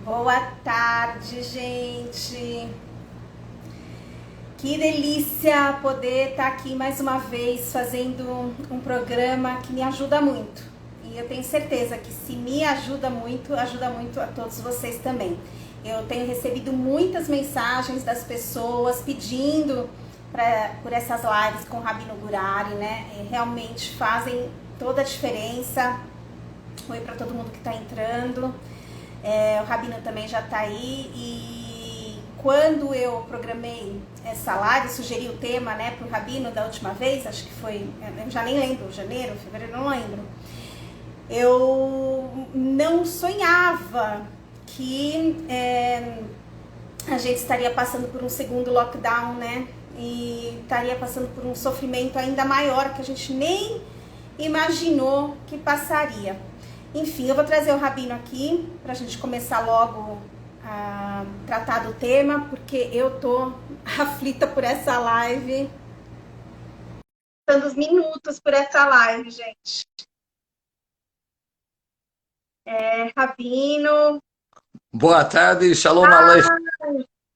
Boa tarde, gente. Que delícia poder estar aqui mais uma vez fazendo um programa que me ajuda muito. E eu tenho certeza que se me ajuda muito a todos vocês também. Eu tenho recebido muitas mensagens das pessoas pedindo por essas lives com o Rabino Gurary, né? E realmente fazem toda a diferença. Oi para todo mundo que está entrando. O Rabino também já está aí. E quando eu programei essa live, sugeri o tema, né, para o Rabino da última vez, acho que foi, eu já nem lembro, janeiro, fevereiro, não lembro. Eu não sonhava que a gente estaria passando por um segundo lockdown, né? E estaria passando por um sofrimento ainda maior que a gente nem imaginou que passaria. Enfim, eu vou trazer o Rabino aqui para a gente começar logo a tratar do tema, porque eu tô aflita por essa live. Dando os minutos por essa live, gente. Rabino. Boa tarde, Shalom Aleichem.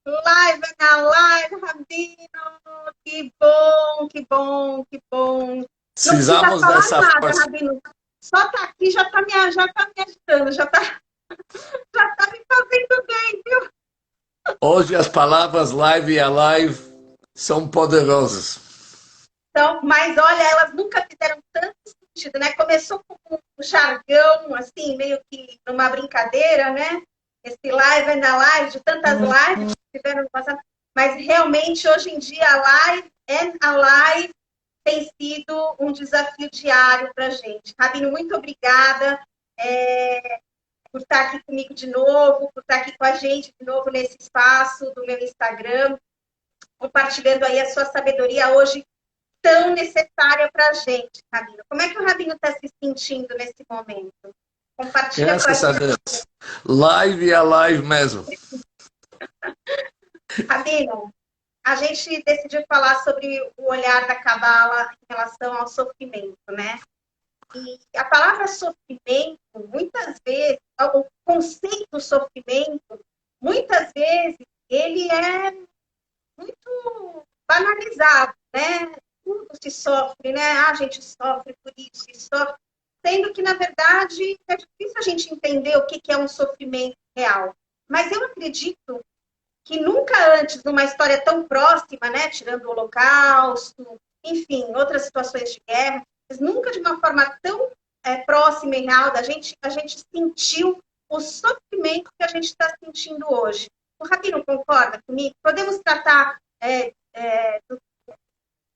Live na live, Rabino. Que bom, que bom, que bom. Não precisa Precisamos falar dessa nada, força. Rabino. Só tá aqui, já tá me ajudando, já tá me fazendo bem, viu? Hoje as palavras live e alive são poderosas. Então, mas olha, elas nunca fizeram tanto sentido, né? Começou com um jargão, assim, meio que numa brincadeira, né? Esse live na live, de tantas lives que tiveram no passado, mas realmente hoje em dia a live tem sido um desafio diário para a gente. Rabino, muito obrigada por estar aqui comigo de novo, por estar aqui com a gente de novo nesse espaço do meu Instagram, compartilhando aí a sua sabedoria hoje tão necessária para a gente, Rabino. Como é que o Rabino está se sentindo nesse momento? Compartilha com a Graças a gente. Deus. Live e alive mesmo. Rabino, a gente decidiu falar sobre o olhar da Cabala em relação ao sofrimento, né? E a palavra sofrimento, muitas vezes, o conceito do sofrimento, muitas vezes, ele é muito banalizado, né? Tudo se sofre, né? A gente sofre por isso, se sofre. Sendo que, na verdade, é difícil a gente entender o que é um sofrimento real. Mas eu acredito que nunca antes, numa história tão próxima, né? Tirando o Holocausto, enfim, outras situações de guerra, mas nunca de uma forma tão próxima e real a gente sentiu o sofrimento que a gente está sentindo hoje. O Rabino concorda comigo? Podemos tratar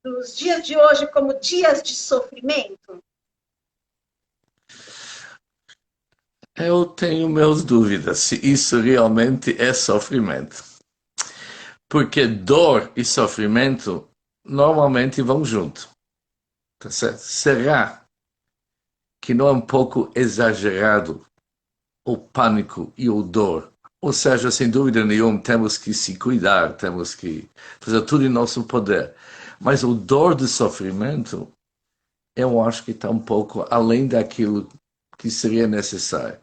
dos dias de hoje como dias de sofrimento? Eu tenho meus dúvidas se isso realmente é sofrimento. Porque dor e sofrimento normalmente vão junto. Tá certo? Será que não é um pouco exagerado o pânico e o dor? Ou seja, sem dúvida nenhuma, temos que se cuidar, temos que fazer tudo em nosso poder. Mas o dor do sofrimento, eu acho que está um pouco além daquilo que seria necessário.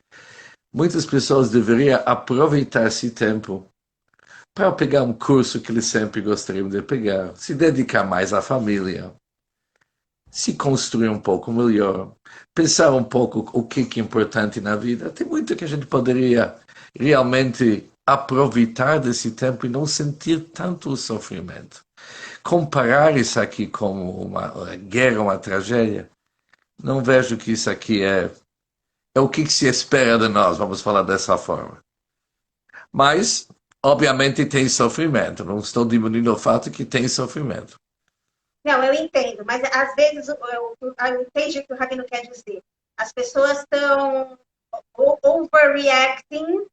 Muitas pessoas deveriam aproveitar esse tempo para pegar um curso que eles sempre gostariam de pegar, se dedicar mais à família, se construir um pouco melhor, pensar um pouco o que é importante na vida. Tem muito que a gente poderia realmente aproveitar desse tempo e não sentir tanto o sofrimento. Comparar isso aqui com uma guerra, uma tragédia, não vejo que isso aqui é o que se espera de nós, vamos falar dessa forma. Mas, obviamente, tem sofrimento. Não estou diminuindo o fato que tem sofrimento. Não, eu entendo, mas às vezes eu entendi o que o Rabino quer dizer. As pessoas estão overreacting,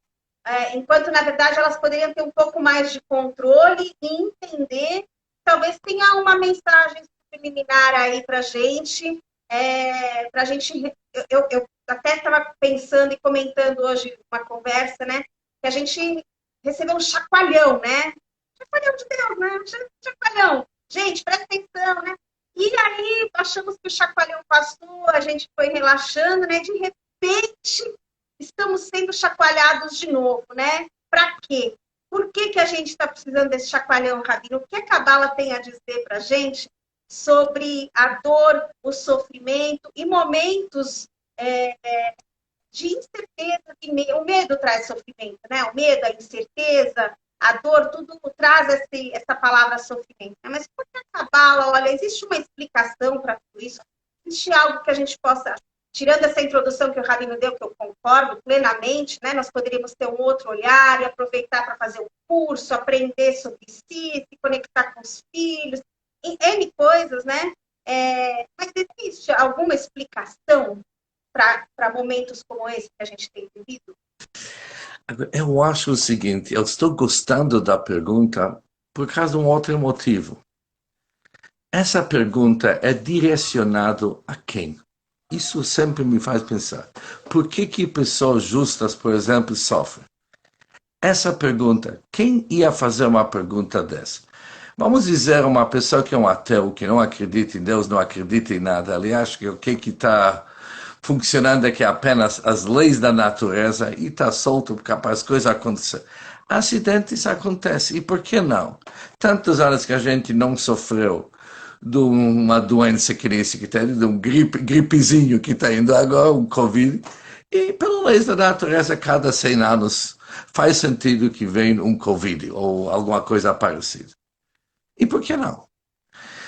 enquanto na verdade elas poderiam ter um pouco mais de controle e entender. Talvez tenha uma mensagem subliminar aí para a gente. Eu até estava pensando e comentando hoje uma conversa, né? Que a gente recebeu um chacoalhão, né? Chacoalhão de Deus, né? Chacoalhão. Gente, presta atenção, né? E aí achamos que o chacoalhão passou, a gente foi relaxando, né? De repente, estamos sendo chacoalhados de novo, né? Para quê? Por que a gente está precisando desse chacoalhão, Rabino? O que a Cabala tem a dizer para a gente sobre a dor, o sofrimento e momentos de incerteza? O medo traz sofrimento, né? O medo, a incerteza, a dor, tudo traz essa palavra sofrimento. Né? Mas por que a Cabala, olha, existe uma explicação para tudo isso? Existe algo que a gente possa, tirando essa introdução que o Rabino deu, que eu concordo plenamente, né? Nós poderíamos ter um outro olhar e aproveitar para fazer um curso, aprender sobre si, se conectar com os filhos, N coisas, né? Mas existe alguma explicação para momentos como esse que a gente tem vivido? Eu acho o seguinte, eu estou gostando da pergunta por causa de um outro motivo. Essa pergunta é direcionada a quem? Isso sempre me faz pensar. Por que pessoas justas, por exemplo, sofrem? Essa pergunta, quem ia fazer uma pergunta dessa? Vamos dizer uma pessoa que é um ateu, que não acredita em Deus, não acredita em nada, ele acha que o que está funcionando é que apenas as leis da natureza e está solto para as coisas acontecerem. Acidentes acontecem, e por que não? Tantos anos que a gente não sofreu de uma doença que nem esse que tem, de um gripezinho que está indo agora, um Covid, e pelas leis da natureza, cada 100 anos faz sentido que venha um Covid ou alguma coisa parecida. E por que não?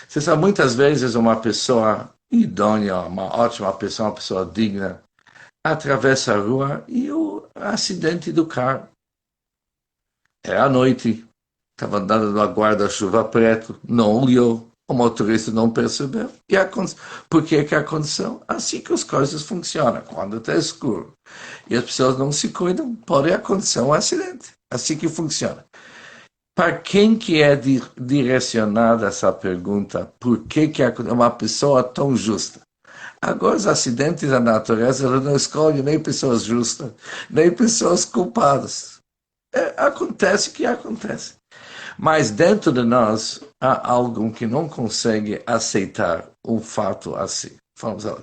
Você sabe, muitas vezes uma pessoa idônea, uma ótima pessoa, uma pessoa digna, atravessa a rua e o acidente do carro. É à noite, estava andando numa guarda-chuva preto, não olhou, o motorista não percebeu. E por que aconteceu? Assim que as coisas funcionam, quando está escuro. E as pessoas não se cuidam, pode acontecer um acidente. Assim que funciona. Para quem que é direcionada essa pergunta? Por que uma pessoa tão justa? Agora, os acidentes da natureza, ela não escolhe nem pessoas justas, nem pessoas culpadas. Acontece o que acontece. Mas dentro de nós, há algo que não consegue aceitar um fato assim. Vamos lá.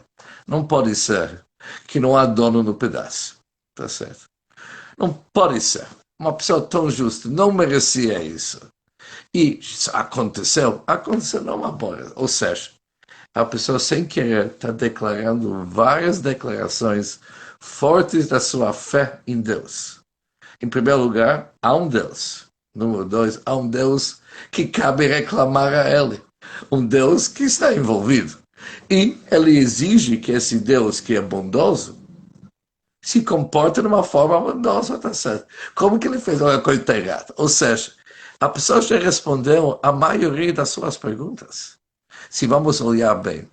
Não pode ser que não há dono no pedaço. Tá certo? Não pode ser. Uma pessoa tão justa não merecia isso. E aconteceu numa boa. Ou seja, a pessoa sem querer está declarando várias declarações fortes da sua fé em Deus. Em primeiro lugar, há um Deus. Número 2, há um Deus que cabe reclamar a ele. Um Deus que está envolvido. E ele exige que esse Deus que é bondoso se comporta de uma forma bondosa, tá certo? Como que ele fez uma coisa errada? Ou seja, a pessoa já respondeu a maioria das suas perguntas. Se vamos olhar bem.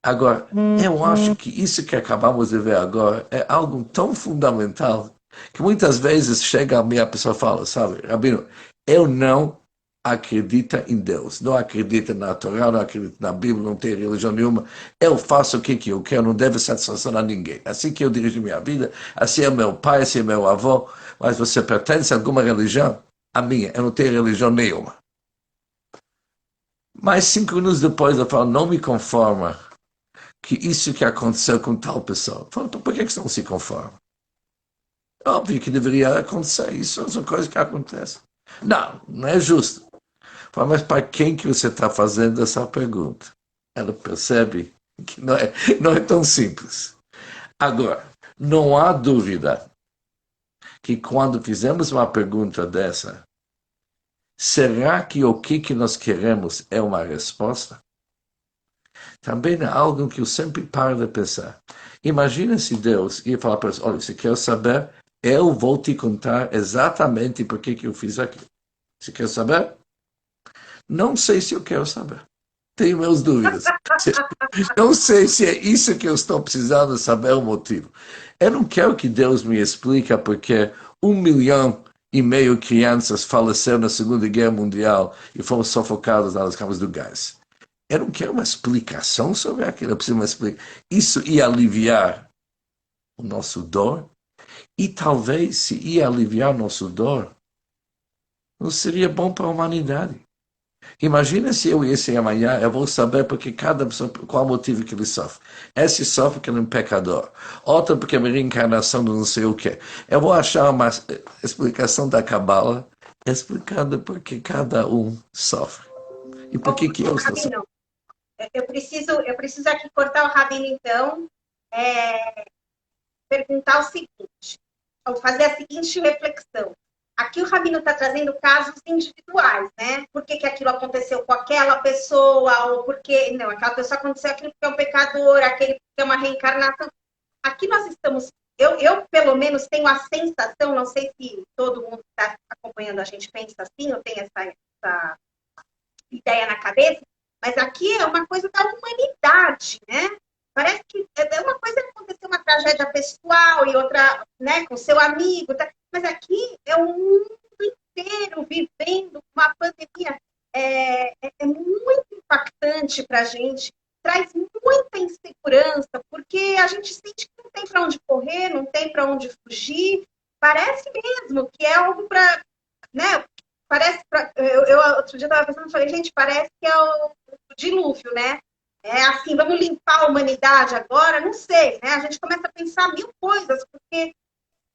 Agora, eu acho que isso que acabamos de ver agora é algo tão fundamental que muitas vezes chega a mim a pessoa fala, sabe, Rabino, eu não acredito em Deus, não acredito na Torá, não acredito na Bíblia, não tenho religião nenhuma, eu faço o que eu quero, não devo satisfação a ninguém. Assim que eu dirijo minha vida, assim é meu pai, assim é meu avô, mas você pertence a alguma religião? A minha, eu não tenho religião nenhuma. Mas 5 minutos depois eu falo, não me conforma que isso que aconteceu com tal pessoa. Eu falo, então por que você não se conforma? Óbvio que deveria acontecer, isso são coisas que acontecem. Não, não é justo. Mas para quem que você está fazendo essa pergunta? Ela percebe que não é tão simples. Agora, não há dúvida que quando fizemos uma pergunta dessa, será que o que nós queremos é uma resposta? Também é algo que eu sempre paro de pensar. Imagina se Deus ia falar para você, olha, você quer saber? Eu vou te contar exatamente por que eu fiz aquilo. Você quer saber? Não sei se eu quero saber. Tenho meus dúvidas. Não sei se é isso que eu estou precisando saber o motivo. Eu não quero que Deus me explique porque 1,5 milhão de crianças faleceram na Segunda Guerra Mundial e foram sufocadas nas câmaras do gás. Eu não quero uma explicação sobre aquilo. Eu preciso uma explicação. Isso ia aliviar o nosso dor e talvez se ia aliviar o nosso dor, não seria bom para a humanidade. Imagina se eu esse amanhã, eu vou saber porque cada pessoa, qual o motivo que ele sofre. Esse sofre porque ele é um pecador. Outro porque é uma reencarnação de não sei o quê. Eu vou achar uma explicação da Cabala explicando por que cada um sofre. E por que que eu estou sofrendo. Rabino, eu preciso aqui cortar o Rabino, então, perguntar o seguinte, ou fazer a seguinte reflexão. Aqui o Rabino está trazendo casos individuais, né? Por que, que aquilo aconteceu com aquela pessoa, ou porque. Não, aquela pessoa aconteceu aquilo porque é um pecador, aquele porque é uma reencarnação. Aqui nós estamos. Eu, pelo menos, tenho a sensação, não sei se todo mundo que está acompanhando a gente pensa assim, ou tem essa ideia na cabeça, mas aqui é uma coisa da humanidade, né? Parece que é uma coisa que aconteceu uma tragédia pessoal e outra, né, com seu amigo, tá? Mas aqui é o mundo inteiro vivendo uma pandemia. É muito impactante para a gente, traz muita insegurança, porque a gente sente que não tem para onde correr, não tem para onde fugir. Parece mesmo que é algo para, né? Parece, outro dia estava pensando, falei, gente, parece que é o dilúvio, né? É assim, vamos limpar a humanidade agora? Não sei, né? A gente começa a pensar mil coisas, porque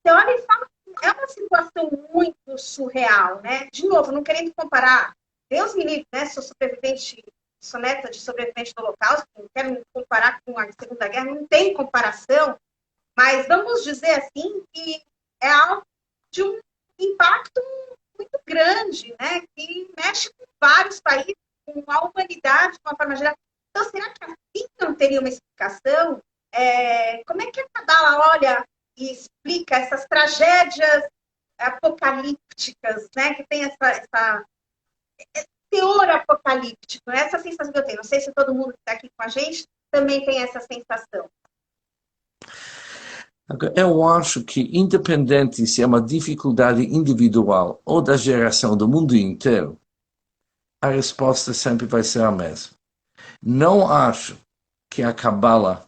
você olha e fala, é uma situação muito surreal, né? De novo, não querendo comparar, Deus me livre, né? Sou sobrevivente, sou neta de sobrevivente do Holocausto, não quero me comparar com a Segunda Guerra, não tem comparação, mas vamos dizer assim que é algo de um impacto muito grande, né? Que mexe com vários países, com a humanidade de uma forma geral. Então, será que assim não teria uma explicação? Como é que a Cabala olha e explica essas tragédias apocalípticas, né? Que tem esse teor apocalíptico, né? Essa sensação que eu tenho. Não sei se todo mundo que está aqui com a gente também tem essa sensação. Eu acho que, independente se é uma dificuldade individual ou da geração do mundo inteiro, a resposta sempre vai ser a mesma. Não acho que a Cabala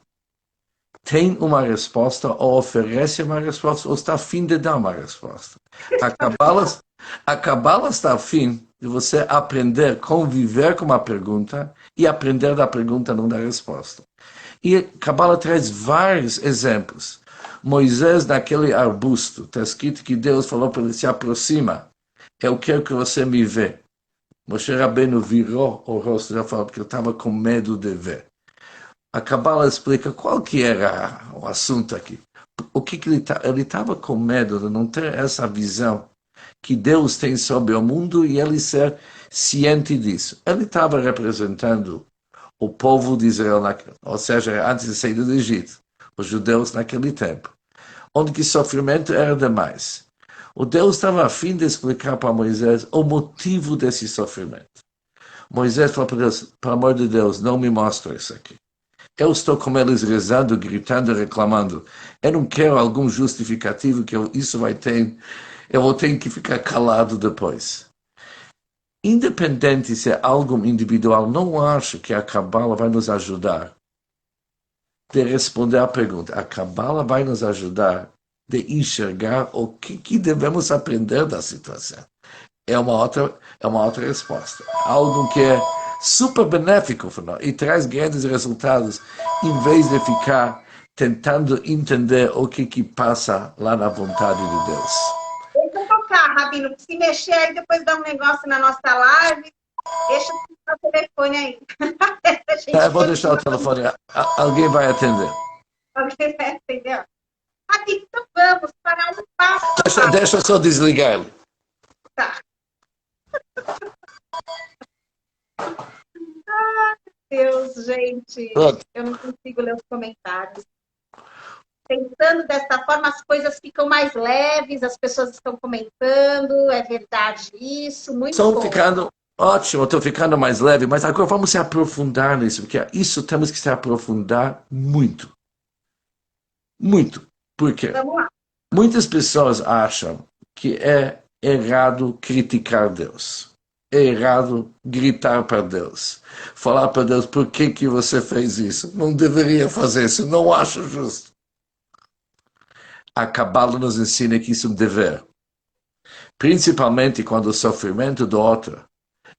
tem uma resposta ou oferece uma resposta ou está a fim de dar uma resposta. A Cabala está a fim de você aprender a conviver com uma pergunta e aprender da pergunta, não da resposta. E a Cabala traz vários exemplos. Moisés naquele arbusto, está escrito que Deus falou para ele, se aproxima, eu quero que você me vê. Moshe Rabbeinu virou o rosto, já falou, porque eu estava com medo de ver. A Cabala explica qual que era o assunto aqui. O que ele estava com medo de não ter essa visão que Deus tem sobre o mundo e ele ser ciente disso. Ele estava representando o povo de Israel, ou seja, antes de sair do Egito, os judeus naquele tempo, onde que sofrimento era demais. O Deus estava a fim de explicar para Moisés o motivo desse sofrimento. Moisés falou para Deus, pelo amor de Deus, não me mostre isso aqui. Eu estou com eles rezando, gritando, reclamando. Eu não quero algum justificativo que isso vai ter. Eu vou ter que ficar calado depois. Independente se é algo individual, não acho que a Cabala vai nos ajudar de responder à pergunta. A Cabala vai nos ajudar de enxergar o que devemos aprender da situação. É uma outra resposta. Algo que é super benéfico para nós e traz grandes resultados, em vez de ficar tentando entender o que passa lá na vontade de Deus. Deixa eu tocar, Rabino, se mexer aí, depois dá um negócio na nossa live, deixa o telefone aí. Eu vou deixar o telefone, alguém vai atender. Alguém vai atender? Rabino, então vamos para um passo. Deixa eu só desligar ele. Tá. Ai, Deus, gente. Pronto. Eu não consigo ler os comentários. Pensando dessa forma, as coisas ficam mais leves, as pessoas estão comentando, é verdade isso, muito Estão bom. ficando ótimo, estou ficando mais leve, mas agora vamos se aprofundar nisso, porque isso temos que se aprofundar muito. Muito. Por quê? Vamos lá. Muitas pessoas acham que é errado criticar Deus. É errado gritar para Deus. Falar para Deus, por que você fez isso? Não deveria fazer isso, não acho justo. A Cabala nos ensina que isso é um dever. Principalmente quando o sofrimento do outro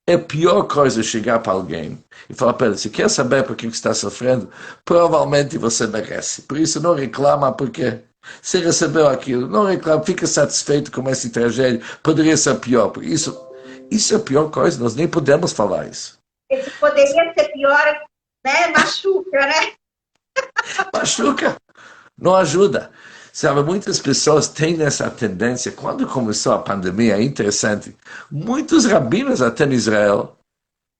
É a pior coisa chegar para alguém e falar para ele, se quer saber por que está sofrendo, provavelmente você merece. Por isso não reclama porque você recebeu aquilo. Não reclama, fica satisfeito com essa tragédia. Poderia ser pior. Isso é a pior coisa, nós nem podemos falar isso. Esse poderia ser pior, né? Machuca, né? Machuca, não ajuda. Sabe, muitas pessoas têm essa tendência. Quando começou a pandemia, é interessante, muitos rabinos até em Israel,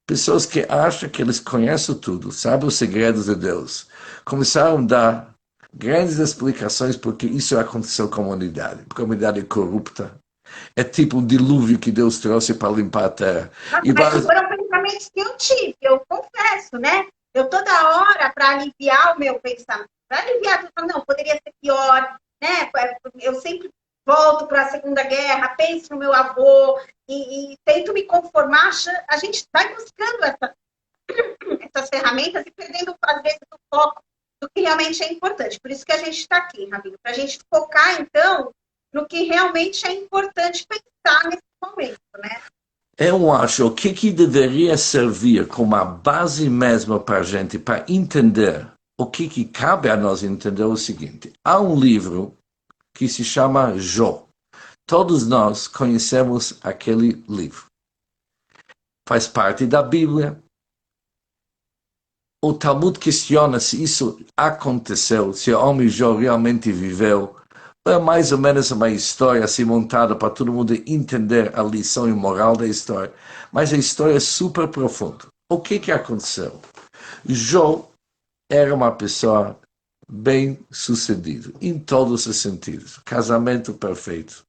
pessoas que acham que eles conhecem tudo, sabem os segredos de Deus, começaram a dar grandes explicações porque isso aconteceu com a humanidade. Porque a humanidade é corrupta. É tipo um dilúvio que Deus trouxe para limpar a terra. Nossa, mas foram pensamentos que eu tive, eu confesso, né? Eu toda hora, para aliviar o meu pensamento, para aliviar, não, poderia ser pior, né? Eu sempre volto para a Segunda Guerra, penso no meu avô e tento me conformar. A gente vai buscando essas ferramentas e perdendo, às vezes, o foco do que realmente é importante. Por isso que a gente está aqui, Rabino, para a gente focar, então, no que realmente é importante pensar nesse momento, né? Eu acho o que deveria servir como a base mesmo para a gente, para entender o que cabe a nós entender o seguinte. Há um livro que se chama Jó. Todos nós conhecemos aquele livro. Faz parte da Bíblia. O Talmud questiona se isso aconteceu, se o homem Jó realmente viveu. É mais ou menos uma história assim montada para todo mundo entender a lição e moral da história. Mas a história é super profunda. O que aconteceu? Jó era uma pessoa bem sucedida, em todos os sentidos. Casamento perfeito.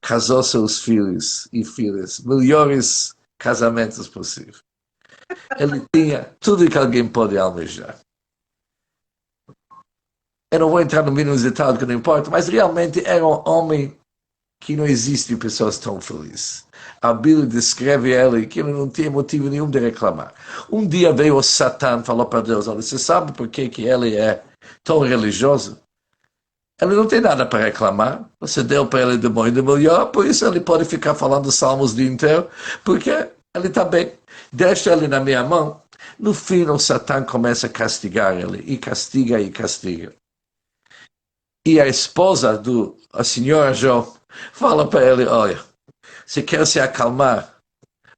Casou seus filhos e filhas, melhores casamentos possíveis. Ele tinha tudo que alguém pode almejar. Eu não vou entrar no mínimo detalhe que não importa, mas realmente era um homem que não existe pessoas tão felizes. A Bíblia descreve ele que ele não tinha motivo nenhum de reclamar. Um dia veio o Satã e falou para Deus, olha, você sabe por que ele é tão religioso? Ele não tem nada para reclamar. Você deu para ele de bom e de melhor, por isso ele pode ficar falando salmos o dia inteiro, porque ele está bem. Deixa ele na minha mão. No fim, o Satã começa a castigar ele, e castiga e castiga. E a esposa a senhora Jó fala para ele, olha, se quer se acalmar,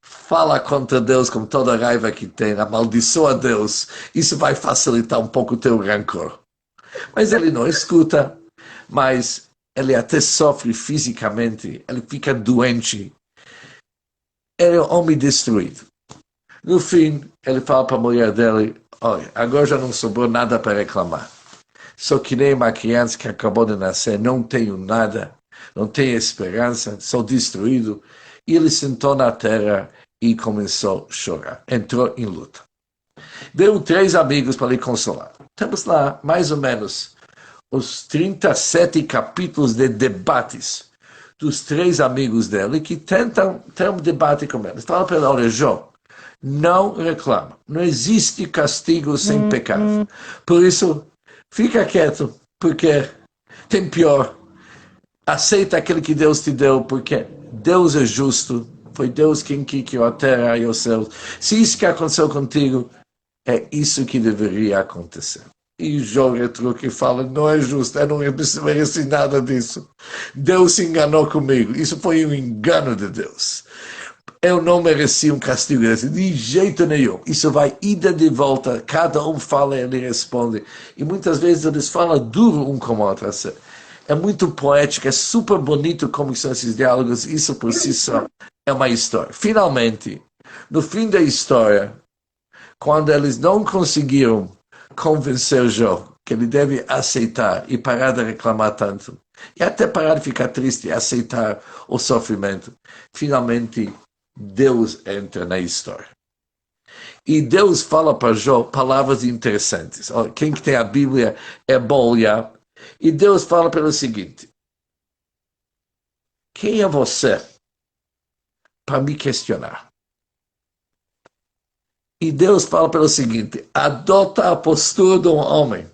fala contra Deus com toda a raiva que tem, amaldiçoa Deus, isso vai facilitar um pouco o teu rancor. Mas ele não escuta, mas ele até sofre fisicamente, ele fica doente. Ele é um homem destruído. No fim, ele fala para a mulher dele, olha, agora já não sobrou nada para reclamar. Sou que nem uma criança que acabou de nascer, não tenho nada, não tenho esperança, sou destruído. E ele sentou na terra e começou a chorar. Entrou em luta. Deu 3 amigos para lhe consolar. Temos lá, mais ou menos, os 37 capítulos de debates dos 3 amigos dele que tentam ter um debate com ele. Fala para ele, olha, Jó, não reclama. Não existe castigo sem pecado. Por isso, fica quieto, porque tem pior. Aceita aquilo que Deus te deu, porque Deus é justo. Foi Deus quem criou a terra e os céus. Se isso que aconteceu contigo, é isso que deveria acontecer. E Jó retruca e fala, não é justo, eu não mereci nada disso. Deus se enganou comigo. Isso foi um engano de Deus. Eu não mereci um castigo desse, de jeito nenhum. Isso vai ida de volta, cada um fala e ele responde. E muitas vezes eles falam duro um com o outro. É muito poético, é super bonito como são esses diálogos, isso por si só é uma história. Finalmente, no fim da história, quando eles não conseguiram convencer Jó que ele deve aceitar e parar de reclamar tanto, e até parar de ficar triste e aceitar o sofrimento, finalmente Deus entra na história. E Deus fala para Jó palavras interessantes. Quem que tem a Bíblia é bom olhar. E Deus fala pelo seguinte, quem é você para me questionar? E Deus fala pelo seguinte, adota a postura de um homem.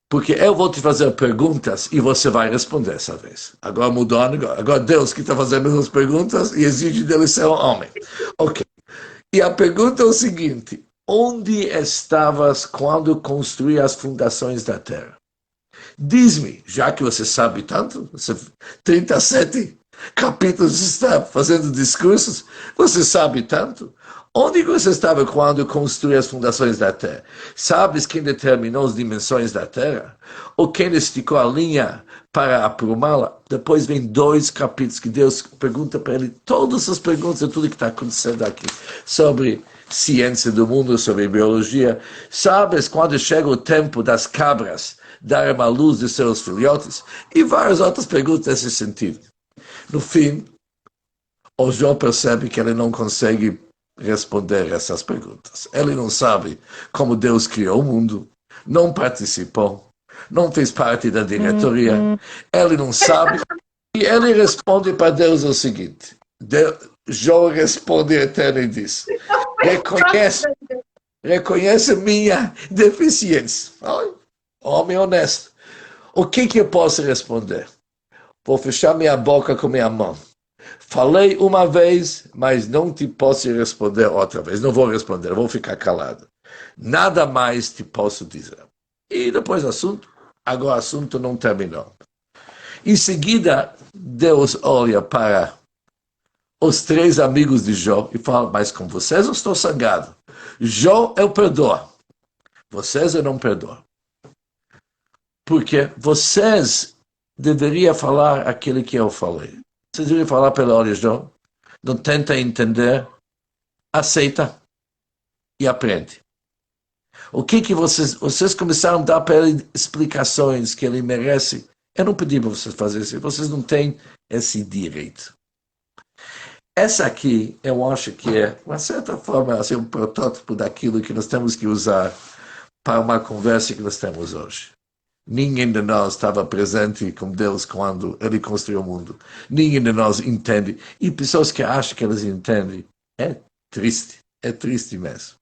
Porque eu vou te fazer perguntas e você vai responder essa vez. Agora mudou o negócio. Agora Deus que está fazendo as perguntas e exige dele ser um homem. Ok. E a pergunta é o seguinte: onde estavas quando construí as fundações da terra? Diz-me, já que você sabe tanto, você 37 capítulos está fazendo discursos, você sabe tanto? Onde você estava quando construí as fundações da terra? Sabes quem determinou as dimensões da terra? Ou quem esticou a linha para aprumá-la? Depois vem 2 capítulos que Deus pergunta para ele todas as perguntas de tudo que está acontecendo aqui sobre ciência do mundo, sobre biologia. Sabes quando chega o tempo das cabras darem a luz de seus filhotes? E várias outras perguntas nesse sentido. No fim, o João percebe que ele não consegue responder essas perguntas. Ele não sabe como Deus criou o mundo, não participou, não fez parte da diretoria, ele não sabe. E ele responde para Deus o seguinte: João responde eterno e diz: reconhece, reconhece minha deficiência. Homem honesto. O que eu posso responder? Vou fechar minha boca com minha mão. Falei uma vez, mas não te posso responder outra vez. Não vou responder, vou ficar calado. Nada mais te posso dizer. E depois o assunto, agora o assunto não terminou. Em seguida, Deus olha para os 3 amigos de Jó e fala: mas com vocês eu estou sangrado. Jó eu perdoo. Vocês eu não perdoo. Porque vocês deveriam falar aquilo que eu falei. Vocês deveriam falar pela oração. Não tenta entender, aceita e aprende. O que vocês começaram a dar para ele explicações que ele merece? Eu não pedi para vocês fazerem isso. Vocês não têm esse direito. Essa aqui, eu acho que é, de uma certa forma, assim, um protótipo daquilo que nós temos que usar para uma conversa que nós temos hoje. Ninguém de nós estava presente com Deus quando Ele construiu o mundo. Ninguém de nós entende. E pessoas que acham que elas entendem, é triste mesmo.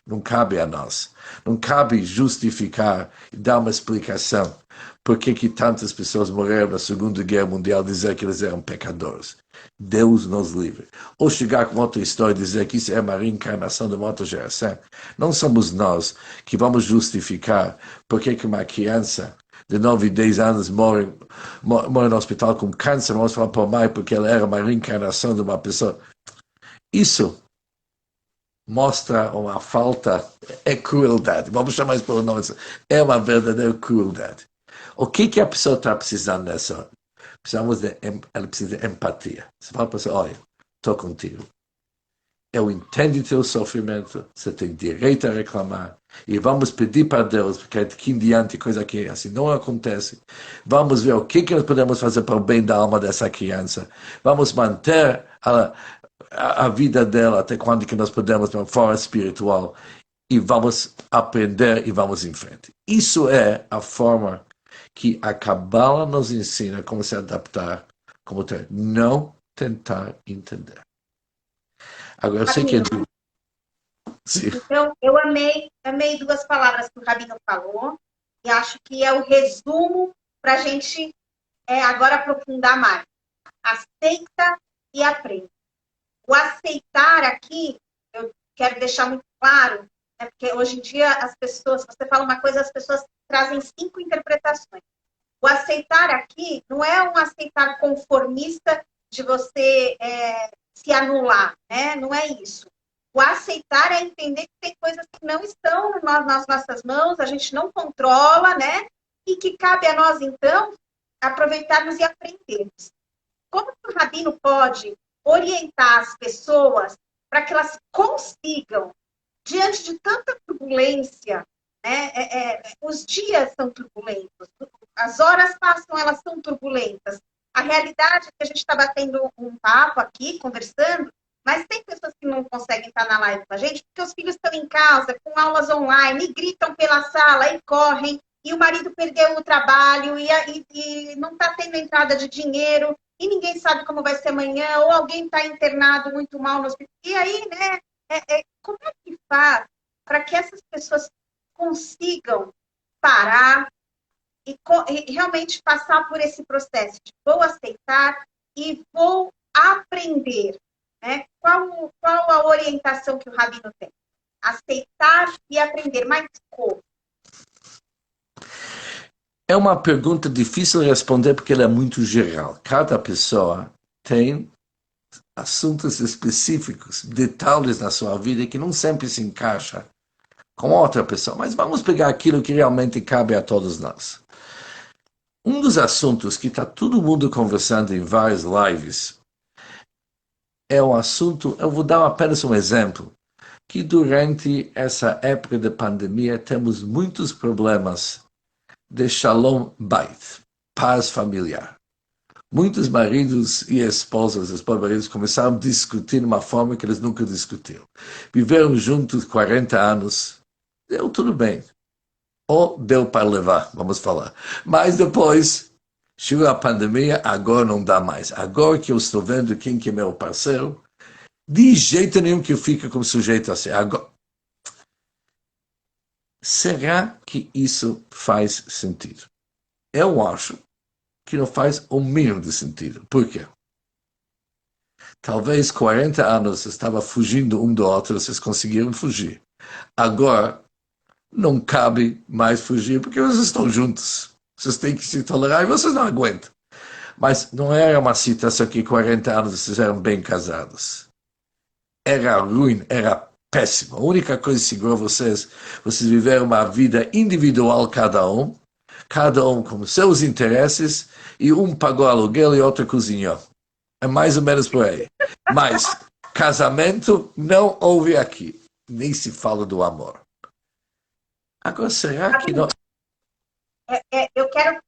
Não cabe a nós. Não cabe justificar e dar uma explicação por que tantas pessoas morreram na Segunda Guerra Mundial e dizer que eles eram pecadores. Deus nos livre. Ou chegar com outra história e dizer que isso é uma reencarnação de uma outra geração. Não somos nós que vamos justificar por que uma criança de 9 e 10 anos morre no hospital com câncer. Vamos falar para a mãe porque ela era uma reencarnação de uma pessoa. Isso mostra uma falta, é crueldade. Vamos chamar isso pelo nome. É uma verdadeira crueldade. O que a pessoa está precisando nessa hora? Ela precisa de empatia. Você fala para a pessoa: olha, estou contigo. Eu entendo o teu sofrimento, você tem direito a reclamar, e vamos pedir para Deus, porque daqui em diante coisa que assim não acontece. Vamos ver o que nós podemos fazer para o bem da alma dessa criança. Vamos manter a vida dela até quando que nós podemos, de uma forma espiritual, e vamos aprender e vamos em frente. Isso é a forma que a Cabala nos ensina como se adaptar, como não tentar entender. Agora eu sei que é duro. Sim. Então, eu amei 2 palavras que o Rabino falou, e acho que é o resumo para a gente agora aprofundar mais. Aceita e aprende. O aceitar aqui, eu quero deixar muito claro, porque hoje em dia as pessoas, você fala uma coisa, as pessoas trazem 5 interpretações. O aceitar aqui não é um aceitar conformista de você se anular, né? Não é isso. O aceitar é entender que tem coisas que não estão nas nossas mãos, a gente não controla, né? E que cabe a nós, então, aproveitarmos e aprendermos. Como que o Rabino pode orientar as pessoas para que elas consigam, diante de tanta turbulência, né? Os dias são turbulentos, as horas passam, elas são turbulentas. A realidade é que a gente está batendo um papo aqui, conversando, mas tem pessoas que não conseguem estar na live com a gente porque os filhos estão em casa, com aulas online, e gritam pela sala, e correm, e o marido perdeu o trabalho, e não está tendo entrada de dinheiro, e ninguém sabe como vai ser amanhã, ou alguém está internado muito mal no hospital. E aí, né, como é que faz para que essas pessoas consigam parar, e realmente passar por esse processo de vou aceitar e vou aprender. Né? Qual a orientação que o Rabino tem? Aceitar e aprender, mas como? É uma pergunta difícil de responder porque ela é muito geral. Cada pessoa tem assuntos específicos, detalhes na sua vida que não sempre se encaixa com outra pessoa. Mas vamos pegar aquilo que realmente cabe a todos nós. Um dos assuntos que está todo mundo conversando em várias lives é um assunto, eu vou dar apenas um exemplo, que durante essa época de pandemia temos muitos problemas de shalom bait, paz familiar. Muitos maridos e esposas, os maridos começaram a discutir de uma forma que eles nunca discutiram. Viveram juntos 40 anos, deu tudo bem. Ou deu para levar, vamos falar. Mas depois, chegou a pandemia, agora não dá mais. Agora que eu estou vendo quem que é meu parceiro, de jeito nenhum que eu fique como sujeito assim. Agora, será que isso faz sentido? Eu acho que não faz o mínimo de sentido. Por quê? Talvez 40 anos estava fugindo um do outro, vocês conseguiram fugir. Agora, não cabe mais fugir, porque vocês estão juntos. Vocês têm que se tolerar e vocês não aguentam. Mas não era uma situação que 40 anos vocês eram bem casados. Era ruim, era péssimo. A única coisa que segurou vocês viveram uma vida individual cada um com seus interesses, e um pagou aluguel e outro cozinhou. É mais ou menos por aí. Mas casamento não houve aqui. Nem se fala do amor. Agora, será que não... Eu quero,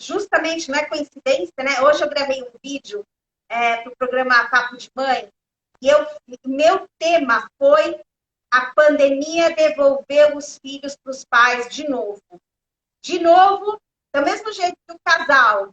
justamente, não é coincidência, né? Hoje eu gravei um vídeo para o programa Papo de Mãe, e meu tema foi: a pandemia devolveu os filhos para os pais de novo. De novo, do mesmo jeito que o casal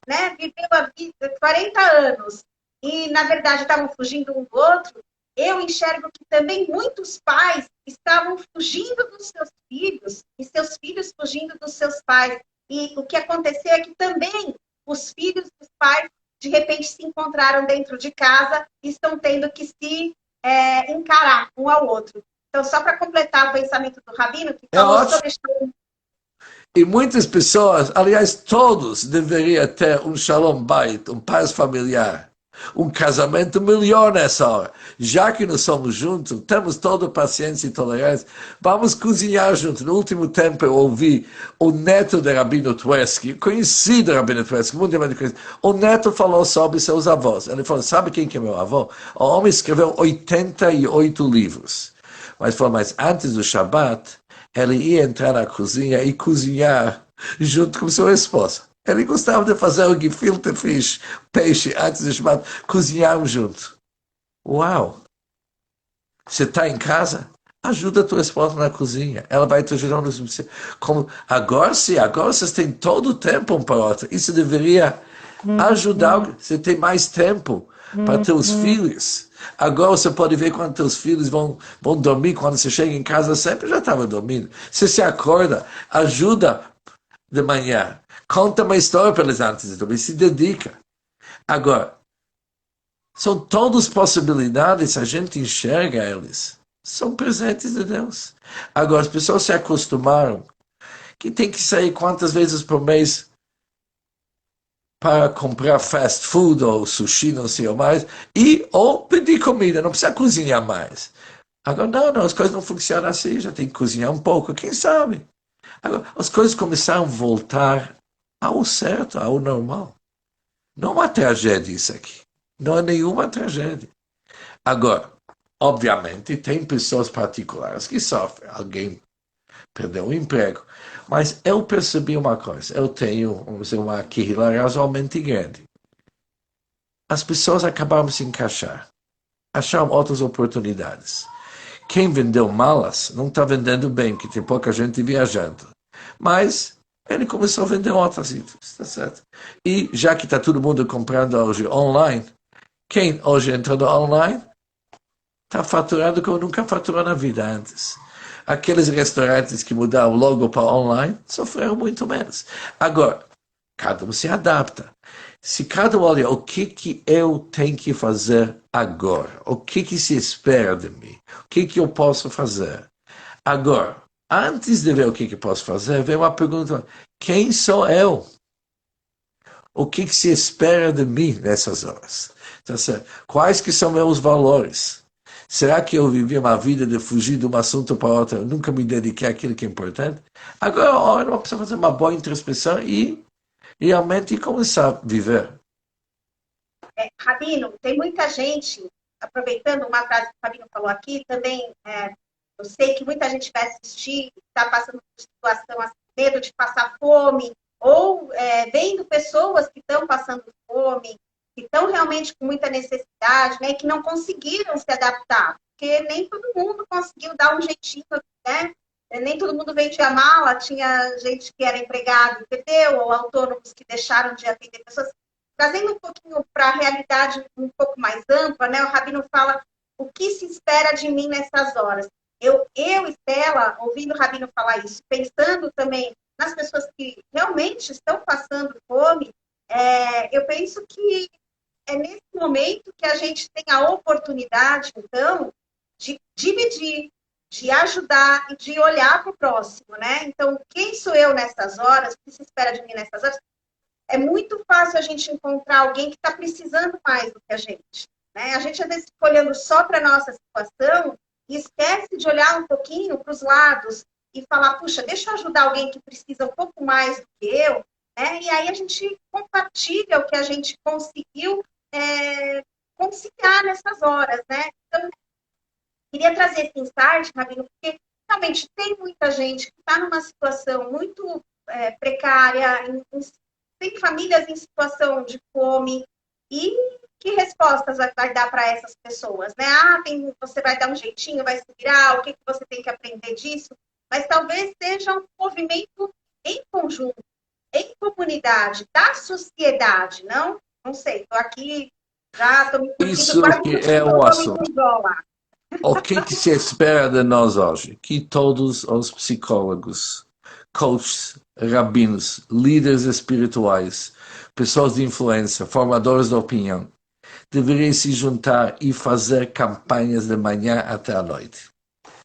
né, viveu a vida 40 anos e, na verdade, estavam fugindo um do outro, eu enxergo que também muitos pais estavam fugindo dos seus filhos e seus filhos fugindo dos seus pais. E o que aconteceu é que também os filhos dos pais, de repente, se encontraram dentro de casa e estão tendo que se encarar um ao outro. Então, só para completar o pensamento do Rabino, que falou sobre... E muitas pessoas, aliás, todos deveriam ter um shalom bait, um paz familiar, um casamento melhor nessa hora. Já que nós somos juntos, temos toda a paciência e tolerância, vamos cozinhar juntos. No último tempo eu ouvi o neto de Rabino Tversky, conhecido Rabino Tversky, muito bem conhecido. O neto falou sobre seus avós. Ele falou: sabe quem que é meu avô? O homem escreveu 88 livros. Mas antes do Shabbat, ele ia entrar na cozinha e cozinhar junto com sua esposa. Ele gostava de fazer o gefilte fish, peixe, antes de Shabbat, cozinhar junto. Uau! Você está em casa? Ajuda a tua esposa na cozinha. Ela vai te ajudar no... Agora sim, agora vocês têm todo o tempo um para o outro. Isso deveria ajudar. Você tem mais tempo para teus filhos. Agora você pode ver quando teus filhos vão dormir, quando você chega em casa, sempre já estava dormindo. Você se acorda, ajuda de manhã, conta uma história para eles antes de dormir, se dedica. Agora, são todas possibilidades, a gente enxerga eles, são presentes de Deus. Agora, as pessoas se acostumaram que tem que sair quantas vezes por mês para comprar fast food ou sushi, não sei o mais, ou pedir comida, não precisa cozinhar mais. Agora, não, as coisas não funcionam assim, já tem que cozinhar um pouco, quem sabe? Agora, as coisas começaram a voltar ao certo, ao normal. Não é uma tragédia isso aqui. Não é nenhuma tragédia. Agora, obviamente, tem pessoas particulares que sofrem. Alguém perdeu o emprego. Mas eu percebi uma coisa. Eu tenho, vamos dizer, uma querila razoavelmente grande. As pessoas acabaram de se encaixar. Acharam outras oportunidades. Quem vendeu malas não está vendendo bem, porque tem pouca gente viajando. Mas ele começou a vender outras itens, tá certo? E já que está todo mundo comprando hoje online, quem hoje entrou no online está faturando como nunca faturou na vida antes. Aqueles restaurantes que mudaram logo para online sofreram muito menos. Agora, cada um se adapta. Se cada um olha o que eu tenho que fazer agora, o que se espera de mim, o que eu posso fazer. Agora, antes de ver o que eu posso fazer, vem uma pergunta: quem sou eu? O que se espera de mim nessas horas? Tá certo? Quais que são meus valores? Será que eu vivi uma vida de fugir de um assunto para outro? Eu nunca me dediquei àquilo que é importante? Agora é hora uma pessoa fazer uma boa introspecção e realmente começar a viver. Rabino, tem muita gente, aproveitando uma frase que o Rabino falou aqui, também eu sei que muita gente vai assistir, está passando por situação assim, medo de passar fome, ou vendo pessoas que estão passando fome, que estão realmente com muita necessidade, né, que não conseguiram se adaptar, porque nem todo mundo conseguiu dar um jeitinho, né? Nem todo mundo vende a mala, tinha gente que era empregado e perdeu, ou autônomos que deixaram de atender pessoas. Trazendo um pouquinho para a realidade um pouco mais ampla, né? O Rabino fala o que se espera de mim nessas horas. Estela, ouvindo o Rabino falar isso, pensando também nas pessoas que realmente estão passando fome, eu penso que é nesse momento que a gente tem a oportunidade, então, de dividir, de ajudar e de olhar para o próximo, né? Então, quem sou eu nessas horas? O que se espera de mim nessas horas? É muito fácil a gente encontrar alguém que está precisando mais do que a gente, né? A gente, às vezes, fica olhando só para a nossa situação e esquece de olhar um pouquinho para os lados e falar, puxa, deixa eu ajudar alguém que precisa um pouco mais do que eu, né? E aí a gente compartilha o que a gente conseguiu conciliar nessas horas, né? Então, queria trazer esse insight, Rabino, porque realmente tem muita gente que está numa situação muito precária, tem famílias em situação de fome, e que respostas vai dar para essas pessoas, né? Você vai dar um jeitinho, vai se virar, o que você tem que aprender disso? Mas talvez seja um movimento em conjunto, em comunidade, da sociedade, não? Não sei, estou aqui, já estou me sentindo Isso quase que que é o eu vou me assunto. controlar. O que se espera de nós hoje? Que todos os psicólogos, coaches, rabinos, líderes espirituais, pessoas de influência, formadores de opinião, deveriam se juntar e fazer campanhas de manhã até a noite.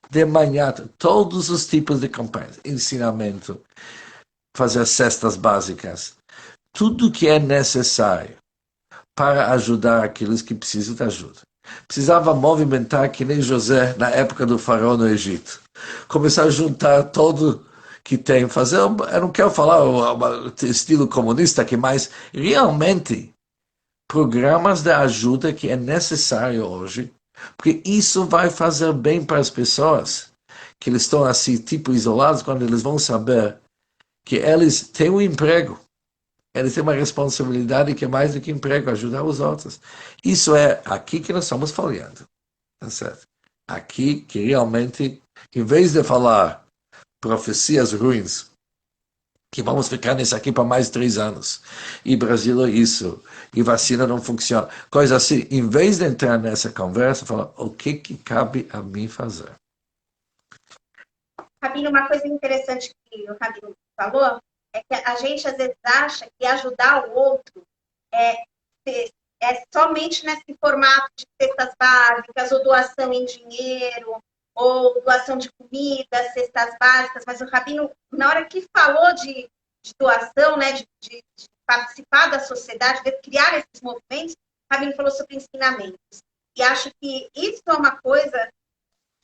De manhã, todos os tipos de campanhas, ensinamento, fazer cestas básicas, tudo que é necessário para ajudar aqueles que precisam de ajuda. Precisava movimentar que nem José na época do faraó no Egito. Começar a juntar todo que tem, fazer, eu não quero falar o estilo comunista aqui, mas realmente programas de ajuda que é necessário hoje, porque isso vai fazer bem para as pessoas que eles estão assim, tipo isolados, quando eles vão saber que eles têm um emprego, eles têm uma responsabilidade que é mais do que emprego, ajudar os outros. Isso é aqui que nós estamos falhando, tá certo? Aqui que realmente, em vez de falar profecias ruins, que vamos ficar nisso aqui para mais 3 anos, e Brasil é isso, e vacina não funciona, coisa assim, em vez de entrar nessa conversa, falar o que cabe a mim fazer. Rabino, uma coisa interessante que o Rabino falou é que a gente às vezes acha que ajudar o outro é, somente nesse formato de cestas básicas, ou doação em dinheiro, ou doação de comida, cestas básicas, mas o Rabino, na hora que falou de doação, né, de participar da sociedade, de criar esses movimentos, o Rabino falou sobre ensinamentos. E acho que isso é uma coisa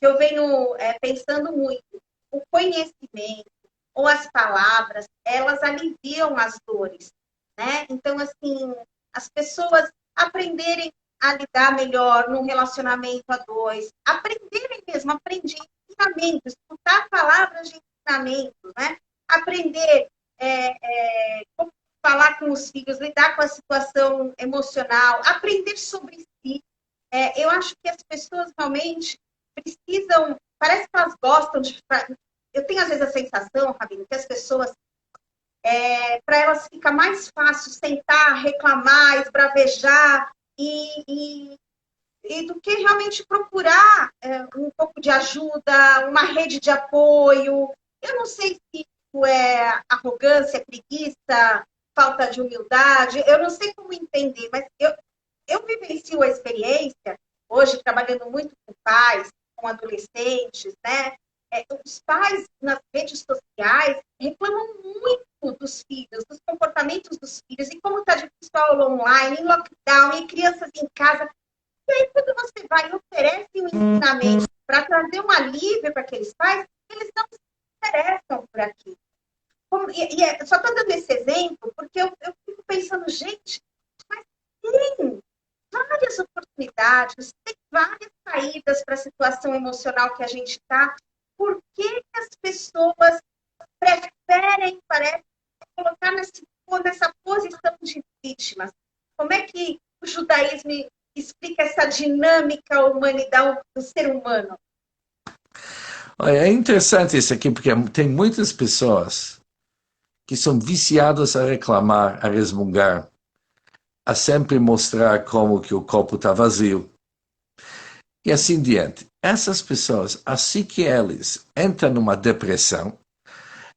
que eu venho pensando muito. O conhecimento ou as palavras, elas aliviam as dores, né? Então, assim, as pessoas aprenderem a lidar melhor num relacionamento a dois, aprenderem mesmo, aprender ensinamentos, escutar palavras de ensinamento, né? Aprender como falar com os filhos, lidar com a situação emocional, aprender sobre si. Eu acho que as pessoas realmente precisam, parece que elas gostam de. Eu tenho às vezes a sensação, Rabino, que as pessoas, para elas fica mais fácil sentar, reclamar, esbravejar e e do que realmente procurar um pouco de ajuda, uma rede de apoio. Eu não sei se isso é arrogância, preguiça, falta de humildade, eu não sei como entender, mas eu vivencio a experiência, hoje trabalhando muito com pais, com adolescentes, né? Os pais nas redes sociais reclamam muito dos filhos, dos comportamentos dos filhos, e como está difícil a aula online, em lockdown, e crianças em casa. E aí, quando você vai e oferece um ensinamento para trazer um alívio para aqueles pais, eles não se interessam por aquilo. Só estou dando esse exemplo porque eu fico pensando, gente, mas tem várias oportunidades, tem várias saídas para a situação emocional que a gente está. Por que as pessoas preferem, parece, colocar nessa posição de vítimas? Como é que o judaísmo explica essa dinâmica humanidade do ser humano? Olha, é interessante isso aqui, porque tem muitas pessoas que são viciadas a reclamar, a resmungar, a sempre mostrar como que o copo está vazio. E assim diante. Essas pessoas, assim que eles entram numa depressão,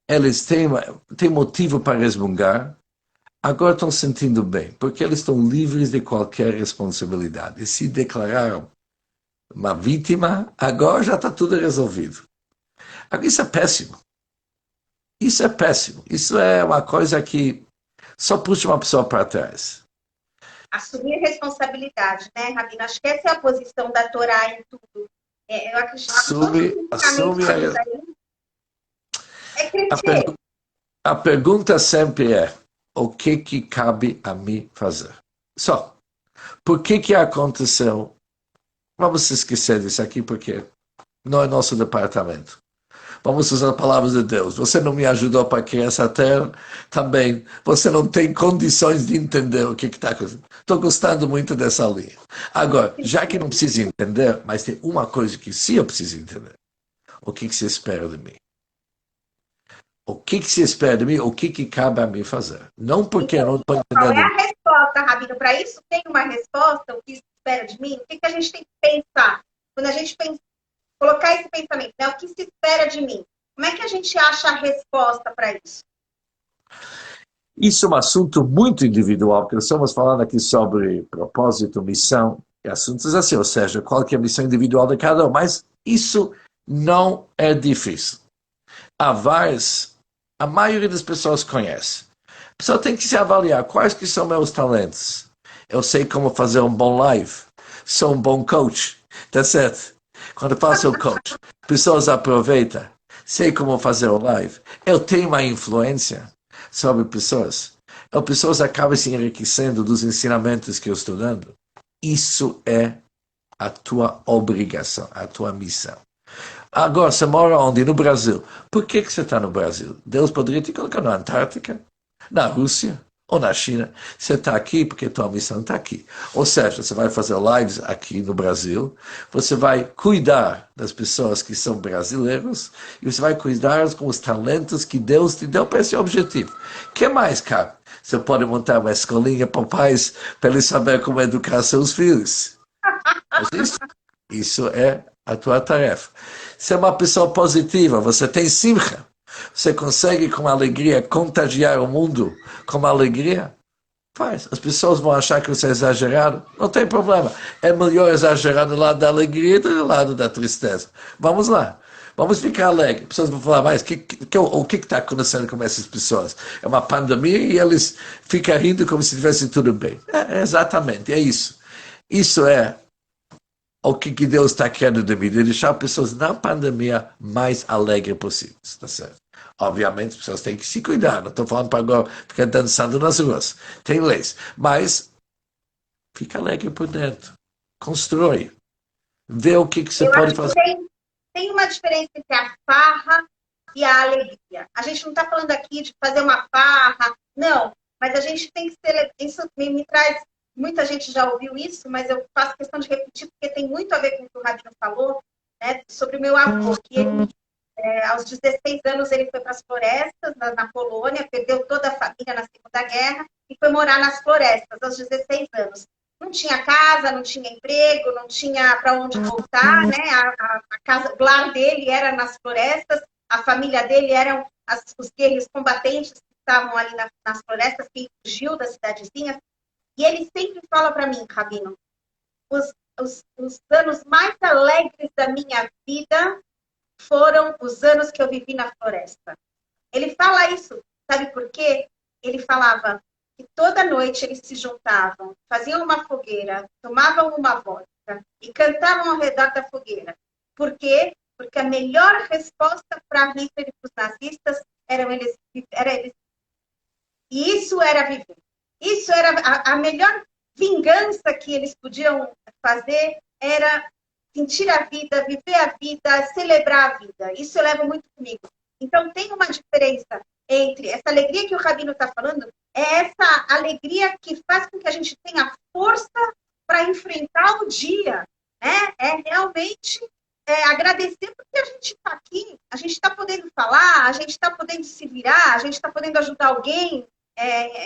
eles têm motivo para resmungar, agora estão sentindo bem, porque eles estão livres de qualquer responsabilidade. E se declararam uma vítima, agora já está tudo resolvido. Agora, isso é péssimo. Isso é péssimo. Isso é uma coisa que só puxa uma pessoa para trás. Assumir responsabilidade, né, Rabino? Acho que essa é a posição da Torá em tudo. Eu acredito que todos os ensinamentos Assume do judaísmo é a, crescer. a pergunta sempre é: o que cabe a mim fazer? Só. Por que aconteceu? Vamos esquecer disso aqui porque não é nosso departamento. Vamos usar as palavras de Deus. Você não me ajudou para criar essa terra, também. Você não tem condições de entender o que está acontecendo. Estou gostando muito dessa linha. Agora, já que não preciso entender, mas tem uma coisa que sim eu preciso entender. O que se espera de mim? O que se espera de mim? O que cabe a mim fazer? Não porque eu não estou Qual é entendendo. a resposta, Rabino? Para isso tem uma resposta, o que se espera de mim? O que a gente tem que pensar? Quando a gente colocar esse pensamento, né? O que se espera de mim? Como é que a gente acha a resposta para isso? Isso é um assunto muito individual, porque estamos falando aqui sobre propósito, missão e assuntos assim, ou seja, qual que é a missão individual de cada um, mas isso não é difícil. Há várias, a maioria das pessoas conhece. A pessoa tem que se avaliar quais que são meus talentos. Eu sei como fazer um bom live, sou um bom coach, tá certo? Quando eu faço o coach, pessoas aproveitam, sei como fazer o live, eu tenho uma influência sobre pessoas. As pessoas acabam se enriquecendo dos ensinamentos que eu estou dando. Isso é a tua obrigação, a tua missão. Agora, você mora onde? No Brasil. Por que você está no Brasil? Deus poderia te colocar na Antártica, na Rússia ou na China. Você está aqui porque a tua missão está aqui. Ou seja, você vai fazer lives aqui no Brasil, você vai cuidar das pessoas que são brasileiros e você vai cuidar com os talentos que Deus te deu para esse objetivo. O que mais, cara? Você pode montar uma escolinha para pais, para eles saberem como educar seus filhos. Mas isso é a tua tarefa. Você é uma pessoa positiva, você tem simcha. Você consegue com alegria contagiar o mundo com alegria? Faz. As pessoas vão achar que você é exagerado. Não tem problema. É melhor exagerar do lado da alegria do que do lado da tristeza. Vamos lá. Vamos ficar alegres. As pessoas vão falar, mas o que está acontecendo com essas pessoas? É uma pandemia e eles ficam rindo como se tivesse tudo bem. Exatamente, é isso. Isso é o que Deus está querendo de mim, de deixar pessoas na pandemia mais alegres possível, tá certo? Obviamente, as pessoas têm que se cuidar, não estou falando para agora ficar dançando nas ruas, tem leis, mas fica alegre por dentro, constrói, vê o que você Eu pode acho que fazer. tem uma diferença entre a farra e a alegria. A gente não está falando aqui de fazer uma farra, não, mas a gente tem que ser. Isso me traz. Muita gente já ouviu isso, mas eu faço questão de repetir, porque tem muito a ver com o que o Rabino falou, né, sobre o meu avô, que ele, aos 16 anos ele foi para as florestas, na Polônia, perdeu toda a família na Segunda Guerra e foi morar nas florestas aos 16 anos. não tinha casa, não tinha emprego, não tinha para onde voltar, né? A casa, o lar dele era nas florestas, a família dele eram os guerreiros combatentes que estavam ali nas florestas, que fugiu das cidadezinhas. E ele sempre fala para mim, Rabino, os anos mais alegres da minha vida foram os anos que eu vivi na floresta. Ele fala isso, sabe por quê? Ele falava que toda noite eles se juntavam, faziam uma fogueira, tomavam uma vodka e cantavam ao redor da fogueira. Por quê? Porque a melhor resposta para Hitler e para os nazistas era eles. E isso era viver. Isso era a melhor vingança que eles podiam fazer, era sentir a vida, viver a vida, celebrar a vida. Isso eu levo muito comigo. Então, tem uma diferença entre essa alegria que o Rabino está falando, é essa alegria que faz com que a gente tenha força para enfrentar o dia. Né? É realmente agradecer porque a gente está aqui, a gente está podendo falar, a gente está podendo se virar, a gente está podendo ajudar alguém,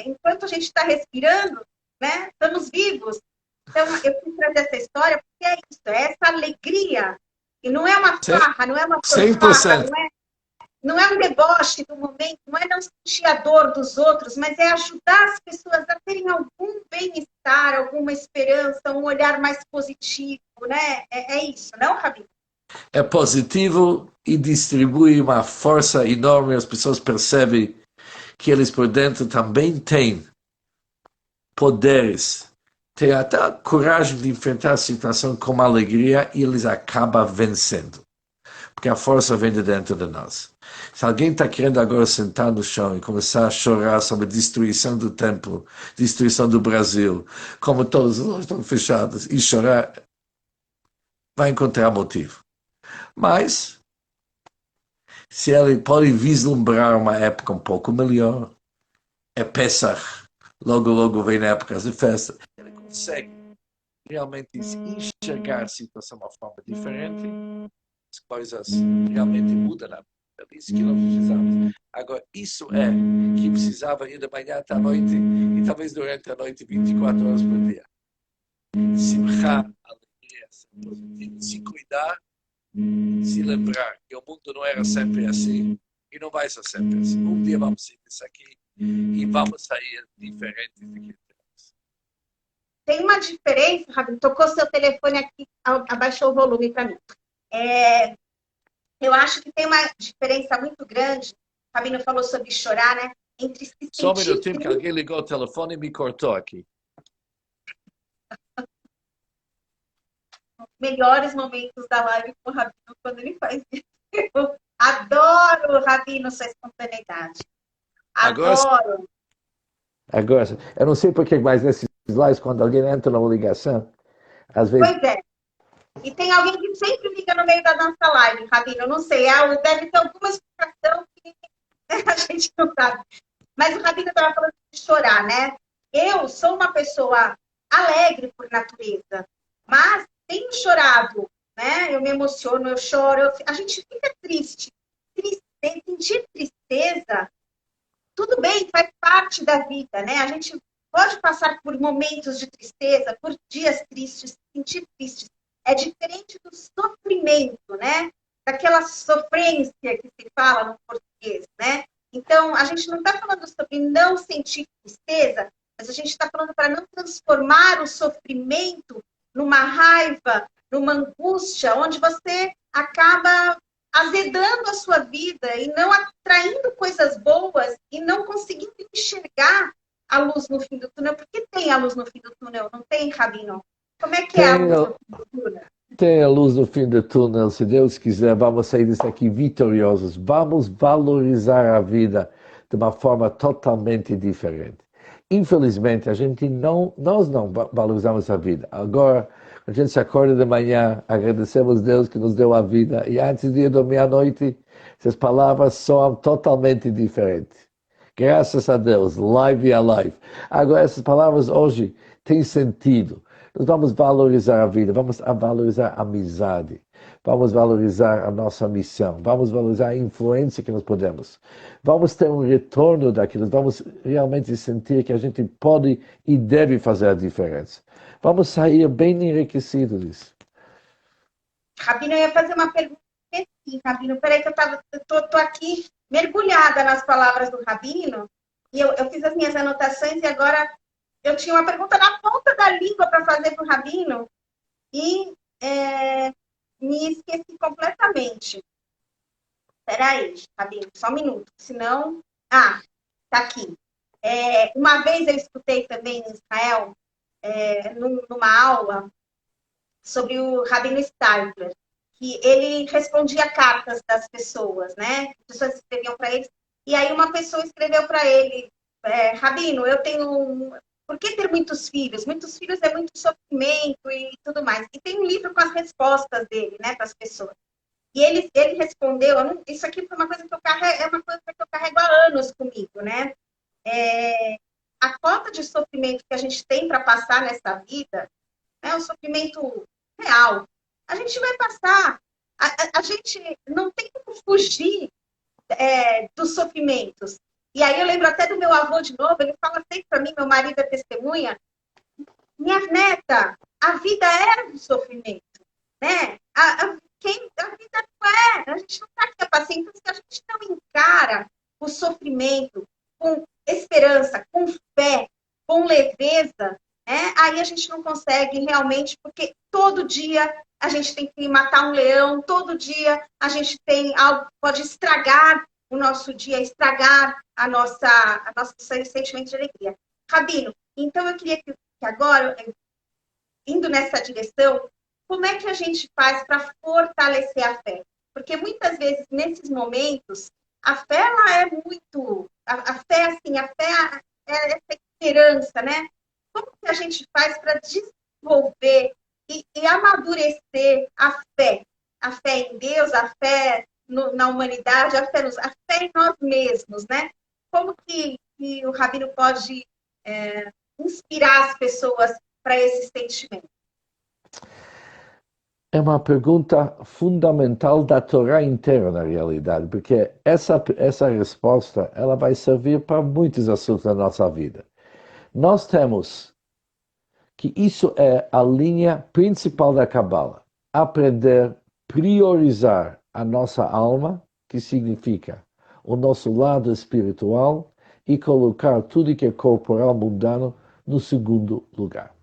enquanto a gente está respirando, né? Estamos vivos. Então, eu quis trazer essa história porque é isso, é essa alegria. E não é uma farra, não é uma fanfarra, não é um deboche do momento, não é não sentir a dor dos outros, mas é ajudar as pessoas a terem algum bem-estar, alguma esperança, um olhar mais positivo, né? É isso, não, Rabino? É positivo e distribui uma força enorme, as pessoas percebem que eles por dentro também têm poderes, têm até a coragem de enfrentar a situação com alegria e eles acabam vencendo. Porque a força vem de dentro de nós. Se alguém está querendo agora sentar no chão e começar a chorar sobre a destruição do templo, destruição do Brasil, como todos os olhos estão fechados, e chorar, vai encontrar motivo. Mas, se ele pode vislumbrar uma época um pouco melhor, é Pesach, logo vem na época de festa, ele consegue realmente enxergar a situação de uma forma diferente, as coisas realmente mudam na vida. É isso que nós precisamos. Agora, isso é que precisava ir da manhã até a noite e talvez durante a noite 24 horas por dia. Simchá, alegria, ser positivo, se cuidar, se lembrar que o mundo não era sempre assim e não vai ser sempre assim. Um dia vamos sair disso aqui e vamos sair diferentes do que temos. Tem uma diferença, Rabino, tocou seu telefone aqui, abaixou o volume para mim. Eu acho que tem uma diferença muito grande, o Rabino falou sobre chorar, né? Entre se sentir... Só um minutinho que alguém ligou o telefone e me cortou aqui. Melhores momentos da live com o Rabino quando ele faz isso. Eu adoro, Rabino, sua espontaneidade. Adoro. Agora, eu não sei porquê, mas nesses lives, quando alguém entra numa ligação, às vezes... Pois é. E tem alguém que sempre liga no meio da nossa live, Rabino. Eu não sei, deve ter alguma explicação que a gente não sabe. Mas o Rabino estava falando de chorar, né? Eu sou uma pessoa alegre por natureza, mas tenho chorado, né? Eu me emociono, eu choro, a gente fica triste. Sentir tristeza, tudo bem, faz parte da vida, né? A gente pode passar por momentos de tristeza, por dias tristes, sentir tristes. É diferente do sofrimento, né? Daquela sofrência que se fala no português, né? Então, a gente não está falando sobre não sentir tristeza, mas a gente está falando para não transformar o sofrimento numa raiva, numa angústia, onde você acaba azedando a sua vida e não atraindo coisas boas e não conseguindo enxergar a luz no fim do túnel. Por que tem a luz no fim do túnel? Não tem, Rabino? Como é que é a luz no fim do túnel? Tem a luz no fim do túnel. Se Deus quiser, vamos sair disso aqui vitoriosos. Vamos valorizar a vida de uma forma totalmente diferente. Infelizmente, nós não valorizamos a vida. Agora, a gente se acorda de manhã, agradecemos a Deus que nos deu a vida, e antes de ir dormir à noite, essas palavras soam totalmente diferentes. Graças a Deus, live a live. Agora, essas palavras hoje têm sentido. Nós vamos valorizar a vida, vamos valorizar a amizade, vamos valorizar a nossa missão, vamos valorizar a influência que nós podemos, vamos ter um retorno daquilo, vamos realmente sentir que a gente pode e deve fazer a diferença. Vamos sair bem enriquecidos disso. Rabino, eu ia fazer uma pergunta. Sim, Rabino, peraí que eu tô aqui mergulhada nas palavras do Rabino, e eu fiz as minhas anotações e agora eu tinha uma pergunta na ponta da língua para fazer para o Rabino e me esqueci completamente. Peraí, Rabino, só um minuto, senão... Ah, tá aqui. Uma vez eu escutei também em Israel, numa aula, sobre o Rabino Steipler, que ele respondia cartas das pessoas, né? As pessoas escreviam para ele, e aí uma pessoa escreveu para ele, Rabino, eu tenho... Por que ter muitos filhos? Muitos filhos é muito sofrimento e tudo mais. E tem um livro com as respostas dele, né, para as pessoas. E ele respondeu, isso aqui foi uma coisa que é uma coisa que eu carrego há anos comigo, né? A falta de sofrimento que a gente tem para passar nessa vida, né, um sofrimento real, a gente vai passar. A gente não tem como fugir dos sofrimentos. E aí eu lembro até do meu avô de novo, ele fala sempre para mim, meu marido é testemunha, minha neta, a vida é um sofrimento, né? A vida não a gente não está aqui a passeio, então se a gente não encara o sofrimento com esperança, com fé, com leveza, né? Aí a gente não consegue realmente, porque todo dia a gente tem que matar um leão, todo dia a gente tem algo que pode estragar o nosso dia, estragar a nossa sentimento de alegria. Rabino, então eu queria que agora, indo nessa direção, como é que a gente faz para fortalecer a fé? Porque muitas vezes, nesses momentos, a fé ela é muito... A fé, assim, a fé é essa esperança, né? Como que a gente faz para desenvolver e amadurecer a fé? A fé em Deus, a fé na humanidade, a fé em nós mesmos, né? Como que o Rabino pode inspirar as pessoas para esse sentimento? É uma pergunta fundamental da Torá inteira, na realidade, porque essa resposta ela vai servir para muitos assuntos da nossa vida. Nós temos que isso é a linha principal da Kabbalah. Aprender, priorizar a nossa alma, que significa o nosso lado espiritual, e colocar tudo que é corporal mundano no segundo lugar.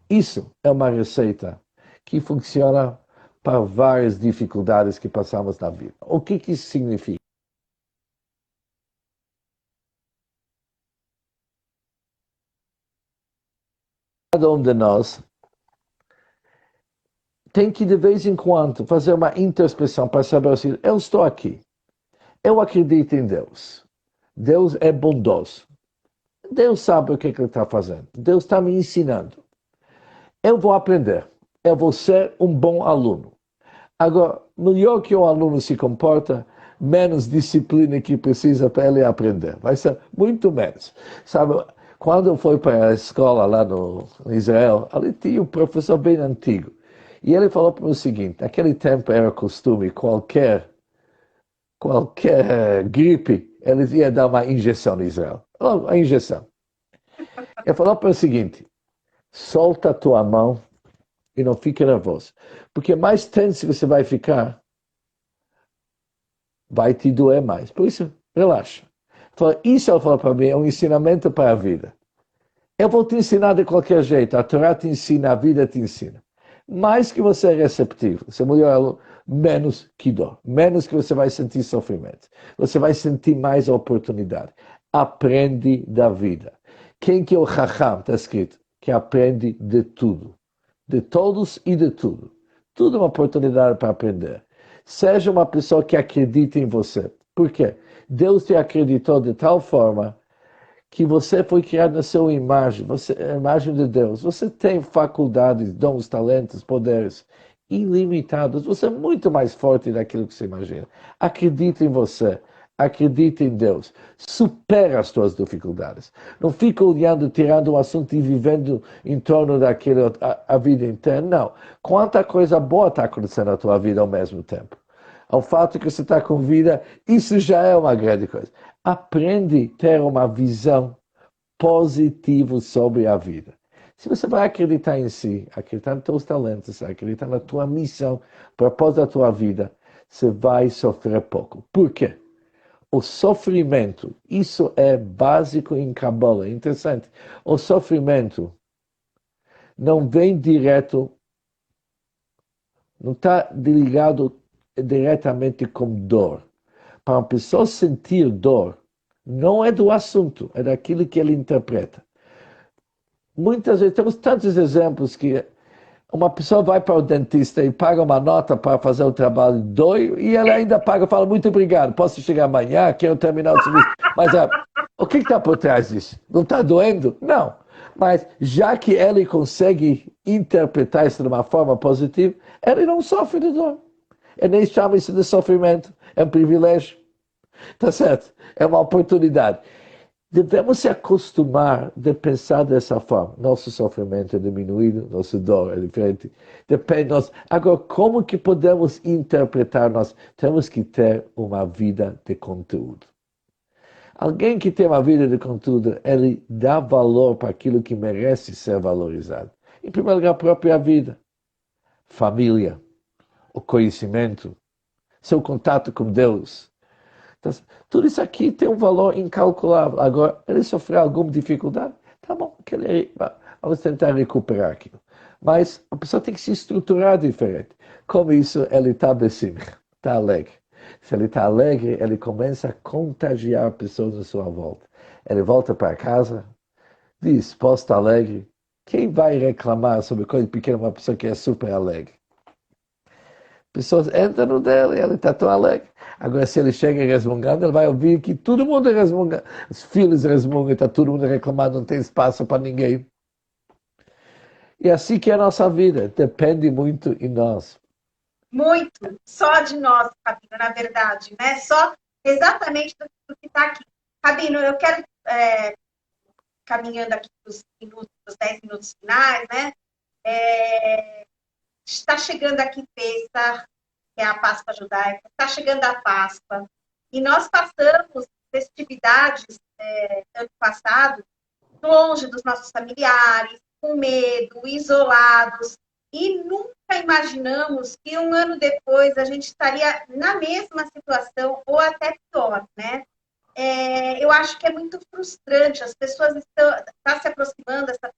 Isso é uma receita que funciona para várias dificuldades que passamos na vida. O que isso significa? Cada um de nós tem que, de vez em quando, fazer uma introspecção para saber assim, eu estou aqui, eu acredito em Deus, Deus é bondoso, Deus sabe o que Ele está fazendo, Deus está me ensinando, eu vou aprender, eu vou ser um bom aluno. Agora, melhor que o aluno se comporta, menos disciplina que precisa para ele aprender. Vai ser muito menos. Sabe, quando eu fui para a escola lá no Israel, ali tinha um professor bem antigo. E ele falou para mim o seguinte, naquele tempo era costume, qualquer gripe, eles iam dar uma injeção no Israel. Uma injeção. Ele falou para mim o seguinte, solta a tua mão e não fique nervoso. Porque mais tenso você vai ficar, vai te doer mais. Por isso, relaxa. Isso ele falou para mim, é um ensinamento para a vida. Eu vou te ensinar de qualquer jeito. A Torá te ensina, a vida te ensina. Mais que você é receptivo, você melhor, menos que dor. Menos que você vai sentir sofrimento. Você vai sentir mais oportunidade. Aprende da vida. Quem que é o Chacham, está escrito? Que aprende de tudo. De todos e de tudo. Tudo é uma oportunidade para aprender. Seja uma pessoa que acredita em você. Por quê? Deus te acreditou de tal forma que você foi criado na sua imagem, a imagem de Deus. Você tem faculdades, dons, talentos, poderes ilimitados. Você é muito mais forte daquilo que você imagina. Acredita em você. acredita em Deus. Supera as tuas dificuldades. Não fica olhando, tirando um assunto e vivendo em torno daquilo a vida inteira. Não. Quanta coisa boa está acontecendo na tua vida ao mesmo tempo. Ao fato que você está com vida, isso já é uma grande coisa. Aprende a ter uma visão positiva sobre a vida. Se você vai acreditar em si, acreditar nos teus talentos, acreditar na tua missão, propósito da tua vida, você vai sofrer pouco. Por quê? O sofrimento, isso é básico em Kabbalah, interessante. O sofrimento não vem direto, não está ligado diretamente com dor. Para uma pessoa sentir dor, não é do assunto, é daquilo que ele interpreta. Muitas vezes, temos tantos exemplos que uma pessoa vai para o dentista e paga uma nota para fazer o trabalho, dói, e ela ainda paga, fala, muito obrigado, posso chegar amanhã, quero terminar o serviço. Mas o que está por trás disso? Não está doendo? Não. Mas já que ele consegue interpretar isso de uma forma positiva, ele não sofre de dor. Ele nem chama isso de sofrimento, é um privilégio. Tá certo? É uma oportunidade. Devemos se acostumar de pensar dessa forma. Nosso sofrimento é diminuído, nossa dor é diferente. Depende de nós. Agora, como que podemos interpretar nós? Temos que ter uma vida de conteúdo. Alguém que tem uma vida de conteúdo, ele dá valor para aquilo que merece ser valorizado. Em primeiro lugar, a própria vida, família, o conhecimento, seu contato com Deus. Então, tudo isso aqui tem um valor incalculável. Agora, ele sofreu alguma dificuldade? Tá bom, vamos tentar recuperar aquilo. Mas a pessoa tem que se estruturar diferente. Com isso, ele está bem, está alegre. Se ele está alegre, ele começa a contagiar pessoas à sua volta. Ele volta para casa, diz, posso estar alegre. Quem vai reclamar sobre coisa pequena uma pessoa que é super alegre? Pessoas entram no dele, ele está tão alegre. Agora, se ele chega resmungando, ele vai ouvir que todo mundo resmunga. Os filhos resmungam, está todo mundo reclamando, não tem espaço para ninguém. E assim que é a nossa vida, depende muito em nós. Muito, só de nós, Rabino, na verdade, né? Só exatamente do que está aqui. Rabino, eu quero, caminhando aqui para os 10 minutos finais, né? Está chegando aqui Pêssar, que é a Páscoa judaica, está chegando a Páscoa, e nós passamos festividades ano passado longe dos nossos familiares, com medo, isolados, e nunca imaginamos que um ano depois a gente estaria na mesma situação ou até pior, né? Eu acho que é muito frustrante, as pessoas estão se aproximando dessas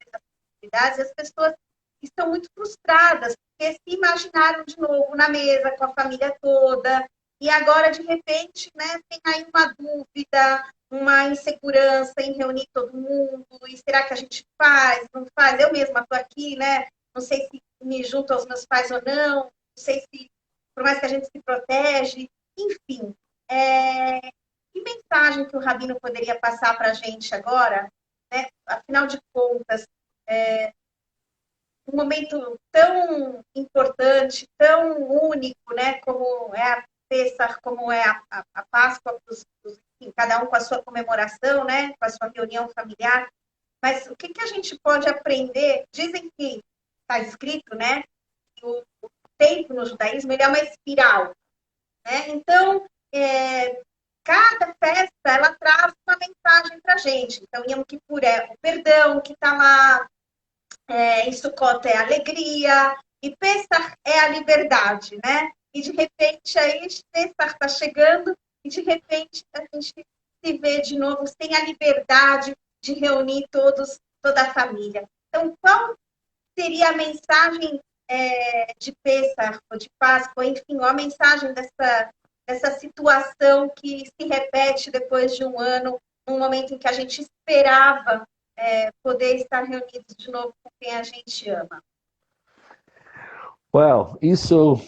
festividades, e as pessoas estão muito frustradas, porque se imaginaram de novo na mesa com a família toda, e agora, de repente, né, tem aí uma dúvida, uma insegurança em reunir todo mundo, e será que a gente faz, não faz? Eu mesma estou aqui, né, não sei se me junto aos meus pais ou não sei se, por mais que a gente se protege, enfim. Que mensagem que o Rabino poderia passar para a gente agora, né? Afinal de contas, um momento tão importante, tão único, né, como é a Pêssar, como é a Páscoa, enfim, cada um com a sua comemoração, né, com a sua reunião familiar. Mas o que a gente pode aprender? Dizem que está escrito, né, que o tempo no judaísmo ele é uma espiral, né? Então, cada festa ela traz uma mensagem para a gente. Então, Yom Kippur é o perdão que está lá, em Sukkot é a alegria, e Pessach é a liberdade, né? E de repente aí Pessach está chegando e de repente a gente se vê de novo sem a liberdade de reunir toda a família. Então, qual seria a mensagem de Pessach, ou de Páscoa, enfim, a mensagem dessa situação que se repete depois de um ano, num momento em que a gente esperava poder estar reunidos de novo com quem a gente ama? Well, isso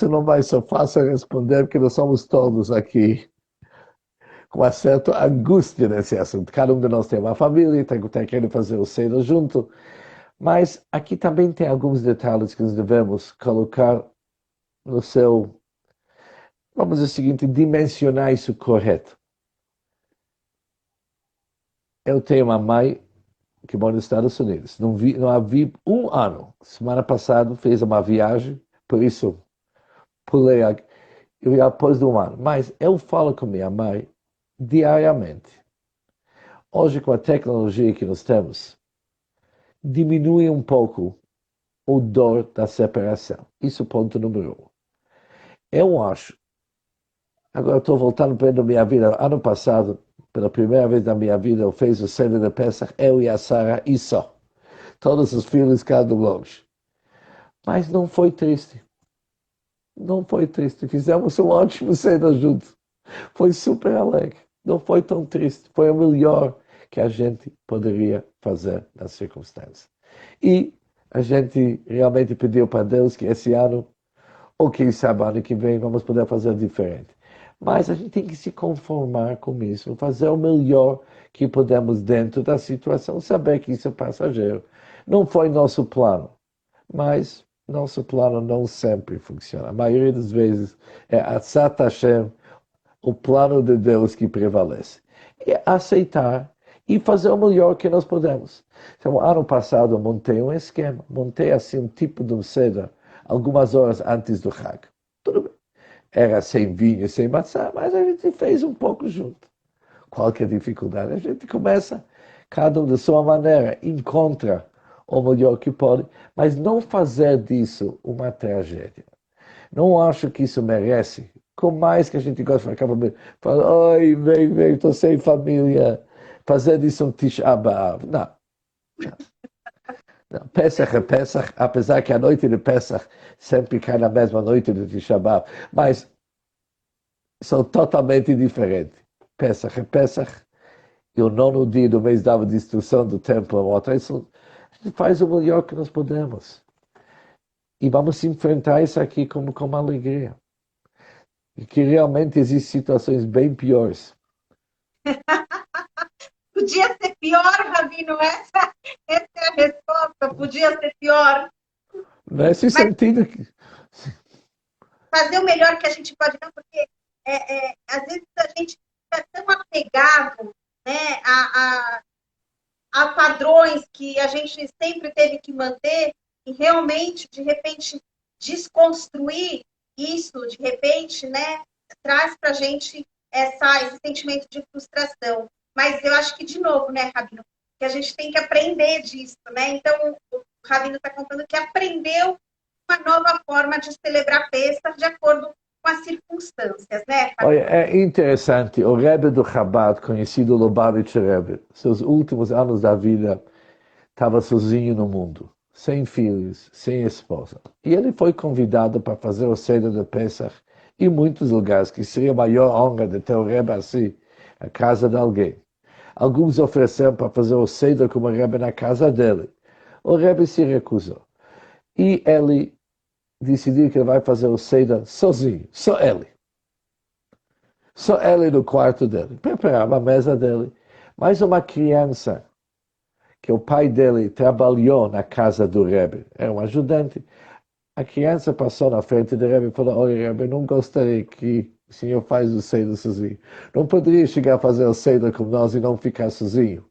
não vai ser fácil responder, porque nós somos todos aqui com uma certa angústia nesse assunto. Cada um de nós tem uma família, está querendo fazer o cedo junto, mas aqui também tem alguns detalhes que nós devemos colocar no seu vamos dizer o seguinte, dimensionar isso correto. Eu tenho uma mãe que mora nos Estados Unidos. Não havia um ano. Semana passada fez uma viagem, por isso pulei aqui. Eu ia depois de um ano. Mas eu falo com minha mãe diariamente. Hoje, com a tecnologia que nós temos, diminui um pouco o dor da separação. Isso é o ponto número um. Eu acho, agora estou voltando para a minha vida, ano passado, pela primeira vez na minha vida, eu fiz o Seder de Pesach, eu e a Sara, e só. Todos os filhos cada longe. Mas não foi triste. Não foi triste. Fizemos um ótimo Seder juntos. Foi super alegre. Não foi tão triste. Foi o melhor que a gente poderia fazer nas circunstâncias. E a gente realmente pediu para Deus que esse ano, ou quem sabe ano que vem, vamos poder fazer diferente. Mas a gente tem que se conformar com isso, fazer o melhor que podemos dentro da situação, saber que isso é passageiro. Não foi nosso plano, mas nosso plano não sempre funciona. A maioria das vezes é Atzat Hashem, o plano de Deus que prevalece. É aceitar e fazer o melhor que nós podemos. Então, ano passado eu montei um esquema, montei assim um tipo de um Seder, algumas horas antes do Hag. Tudo bem. Era sem vinho, sem maçã, mas a gente fez um pouco junto. Qualquer dificuldade, a gente começa, cada um da sua maneira, encontra o melhor que pode, mas não fazer disso uma tragédia. Não acho que isso merece, com mais que a gente gosta de ficar falar, ai, vem, estou sem família, fazer disso um Tisha B'Av. Não. Não. Pesach é Pesach, apesar que a noite de Pesach sempre cai na mesma noite de Tisha B'Av, mas são totalmente diferentes. Pesach é Pesach, e o nono dia do mês da destruição do templo, a gente faz o melhor que nós podemos. E vamos enfrentar isso aqui com alegria. E que realmente existem situações bem piores. Podia ser pior, Rabino, essa é a resposta. Podia ser pior. Nesse sentido. Fazer o melhor que a gente pode, não, porque às vezes a gente está tão apegado, né, a padrões que a gente sempre teve que manter e realmente, de repente, desconstruir isso, de repente, né, traz para a gente esse sentimento de frustração. Mas eu acho que, de novo, né, Rabino, que a gente tem que aprender disso, né? Então, o Rabino está contando que aprendeu uma nova forma de celebrar Pesach de acordo com as circunstâncias, né? Olha, é interessante, o Rebbe do Chabad, conhecido Lubavitch Rebbe, seus últimos anos da vida, estava sozinho no mundo, sem filhos, sem esposa. E ele foi convidado para fazer o Seder de Pesach em muitos lugares, que seria a maior honra de ter o Rebbe assim, a casa de alguém. Alguns ofereceram para fazer o Seder como Rebbe na casa dele. O Rebbe se recusou. E ele decidiu que ele vai fazer o Seder sozinho, só ele. Só ele no quarto dele. Preparava a mesa dele. Mas uma criança, que o pai dele trabalhou na casa do Rebbe, era um ajudante. A criança passou na frente do Rebbe e falou, olha, Rebbe, não gostaria que o senhor faz o Seder sozinho. Não poderia chegar a fazer o Seder com nós e não ficar sozinho.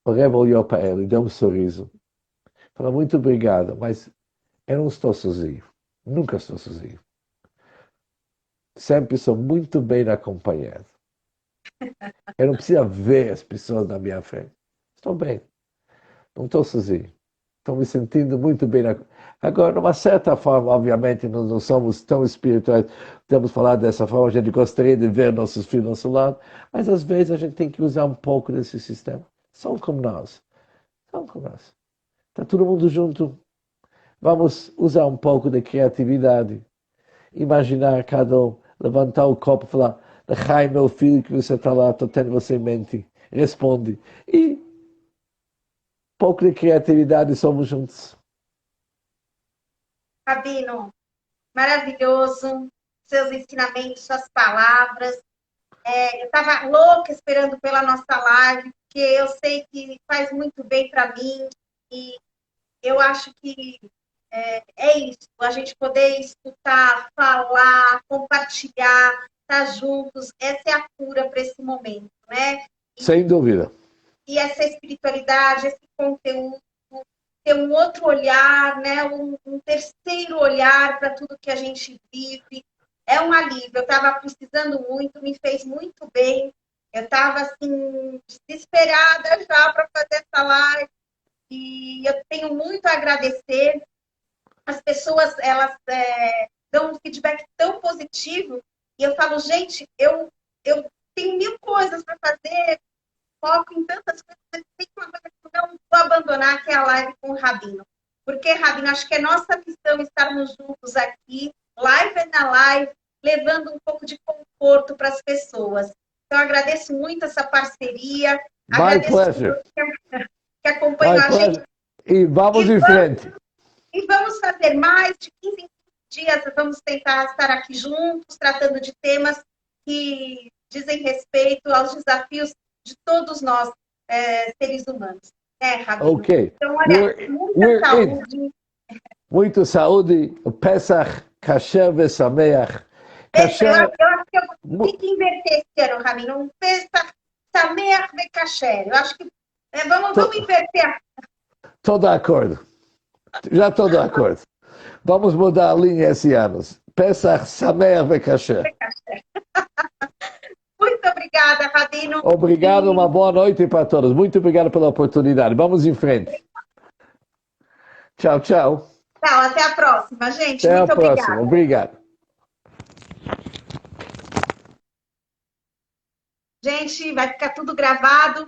O Rebbe olhou para ele e deu um sorriso. Falou, muito obrigado, mas eu não estou sozinho. Nunca estou sozinho. Sempre sou muito bem acompanhado. Eu não preciso ver as pessoas na minha frente. Estou bem. Não estou sozinho. Estou me sentindo muito bem. Agora, de uma certa forma, obviamente, nós não somos tão espirituais, temos falado dessa forma, a gente gostaria de ver nossos filhos ao nosso lado, mas às vezes a gente tem que usar um pouco desse sistema. São como nós. São como nós. Está todo mundo junto. Vamos usar um pouco de criatividade. Imaginar cada um, levantar o copo e falar, Lechaim, meu filho, que você está lá, estou tendo você em mente. Responde. E pouco de criatividade, somos juntos. Rabino, maravilhoso, seus ensinamentos, suas palavras. Eu estava louca esperando pela nossa live, porque eu sei que faz muito bem para mim e eu acho que é isso, a gente poder escutar, falar, compartilhar, estar juntos, essa é a cura para esse momento, né? Sem dúvida. E essa espiritualidade, esse conteúdo, ter um outro olhar, né? Um terceiro olhar para tudo que a gente vive. É um alívio. Eu estava precisando muito, me fez muito bem. Eu estava assim, desesperada já para fazer essa live. E eu tenho muito a agradecer. As pessoas, elas dão um feedback tão positivo. E eu falo, gente, eu tenho mil coisas para fazer, foco em tantas coisas, mas tem uma coisa que eu não vou abandonar, que é a live com o Rabino. Porque, Rabino, acho que é nossa missão estarmos juntos aqui, live na live, levando um pouco de conforto para as pessoas. Então, agradeço muito essa parceria. My agradeço pleasure. que acompanham a gente. E vamos em frente. E vamos fazer mais de 15 em 15 dias. Vamos tentar estar aqui juntos, tratando de temas que dizem respeito aos desafios de todos nós, seres humanos. Rabino? Ok. Então, olha, muita saúde. Muita saúde. Pesach, kasher ve sameach. Eu acho que eu tenho que inverter esse ano, Rabino. Um Pesach, sameach ve kasher. Eu acho que vamos inverter. Estou de acordo. Já estou de acordo. Vamos mudar a linha esse ano. Pesach, sameach ve kasher. Muito obrigada, Rabino. Obrigado, uma boa noite para todos. Muito obrigado pela oportunidade. Vamos em frente. Tchau, tchau. Tchau, até a próxima, gente. Até Muito a próxima. Obrigado. Gente, vai ficar tudo gravado.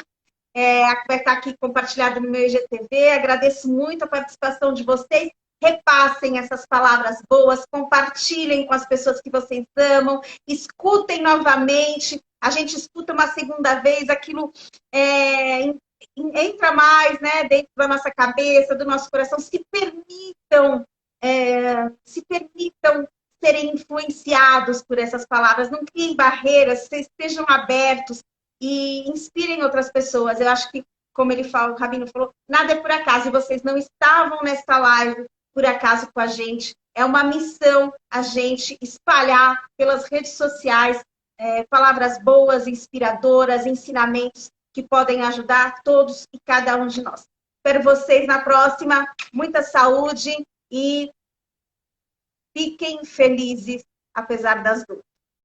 Vai estar aqui compartilhado no meu IGTV. Agradeço muito a participação de vocês. Repassem essas palavras boas, compartilhem com as pessoas que vocês amam, escutem novamente. A gente escuta uma segunda vez, aquilo entra mais, né, dentro da nossa cabeça, do nosso coração. Se permitam serem influenciados por essas palavras, não criem barreiras, estejam abertos e inspirem outras pessoas. Eu acho que, como o Rabino falou, nada é por acaso, e vocês não estavam nessa live por acaso com a gente. É uma missão a gente espalhar pelas redes sociais palavras boas, inspiradoras, ensinamentos que podem ajudar todos e cada um de nós. Espero vocês na próxima. Muita saúde e fiquem felizes, apesar das dores.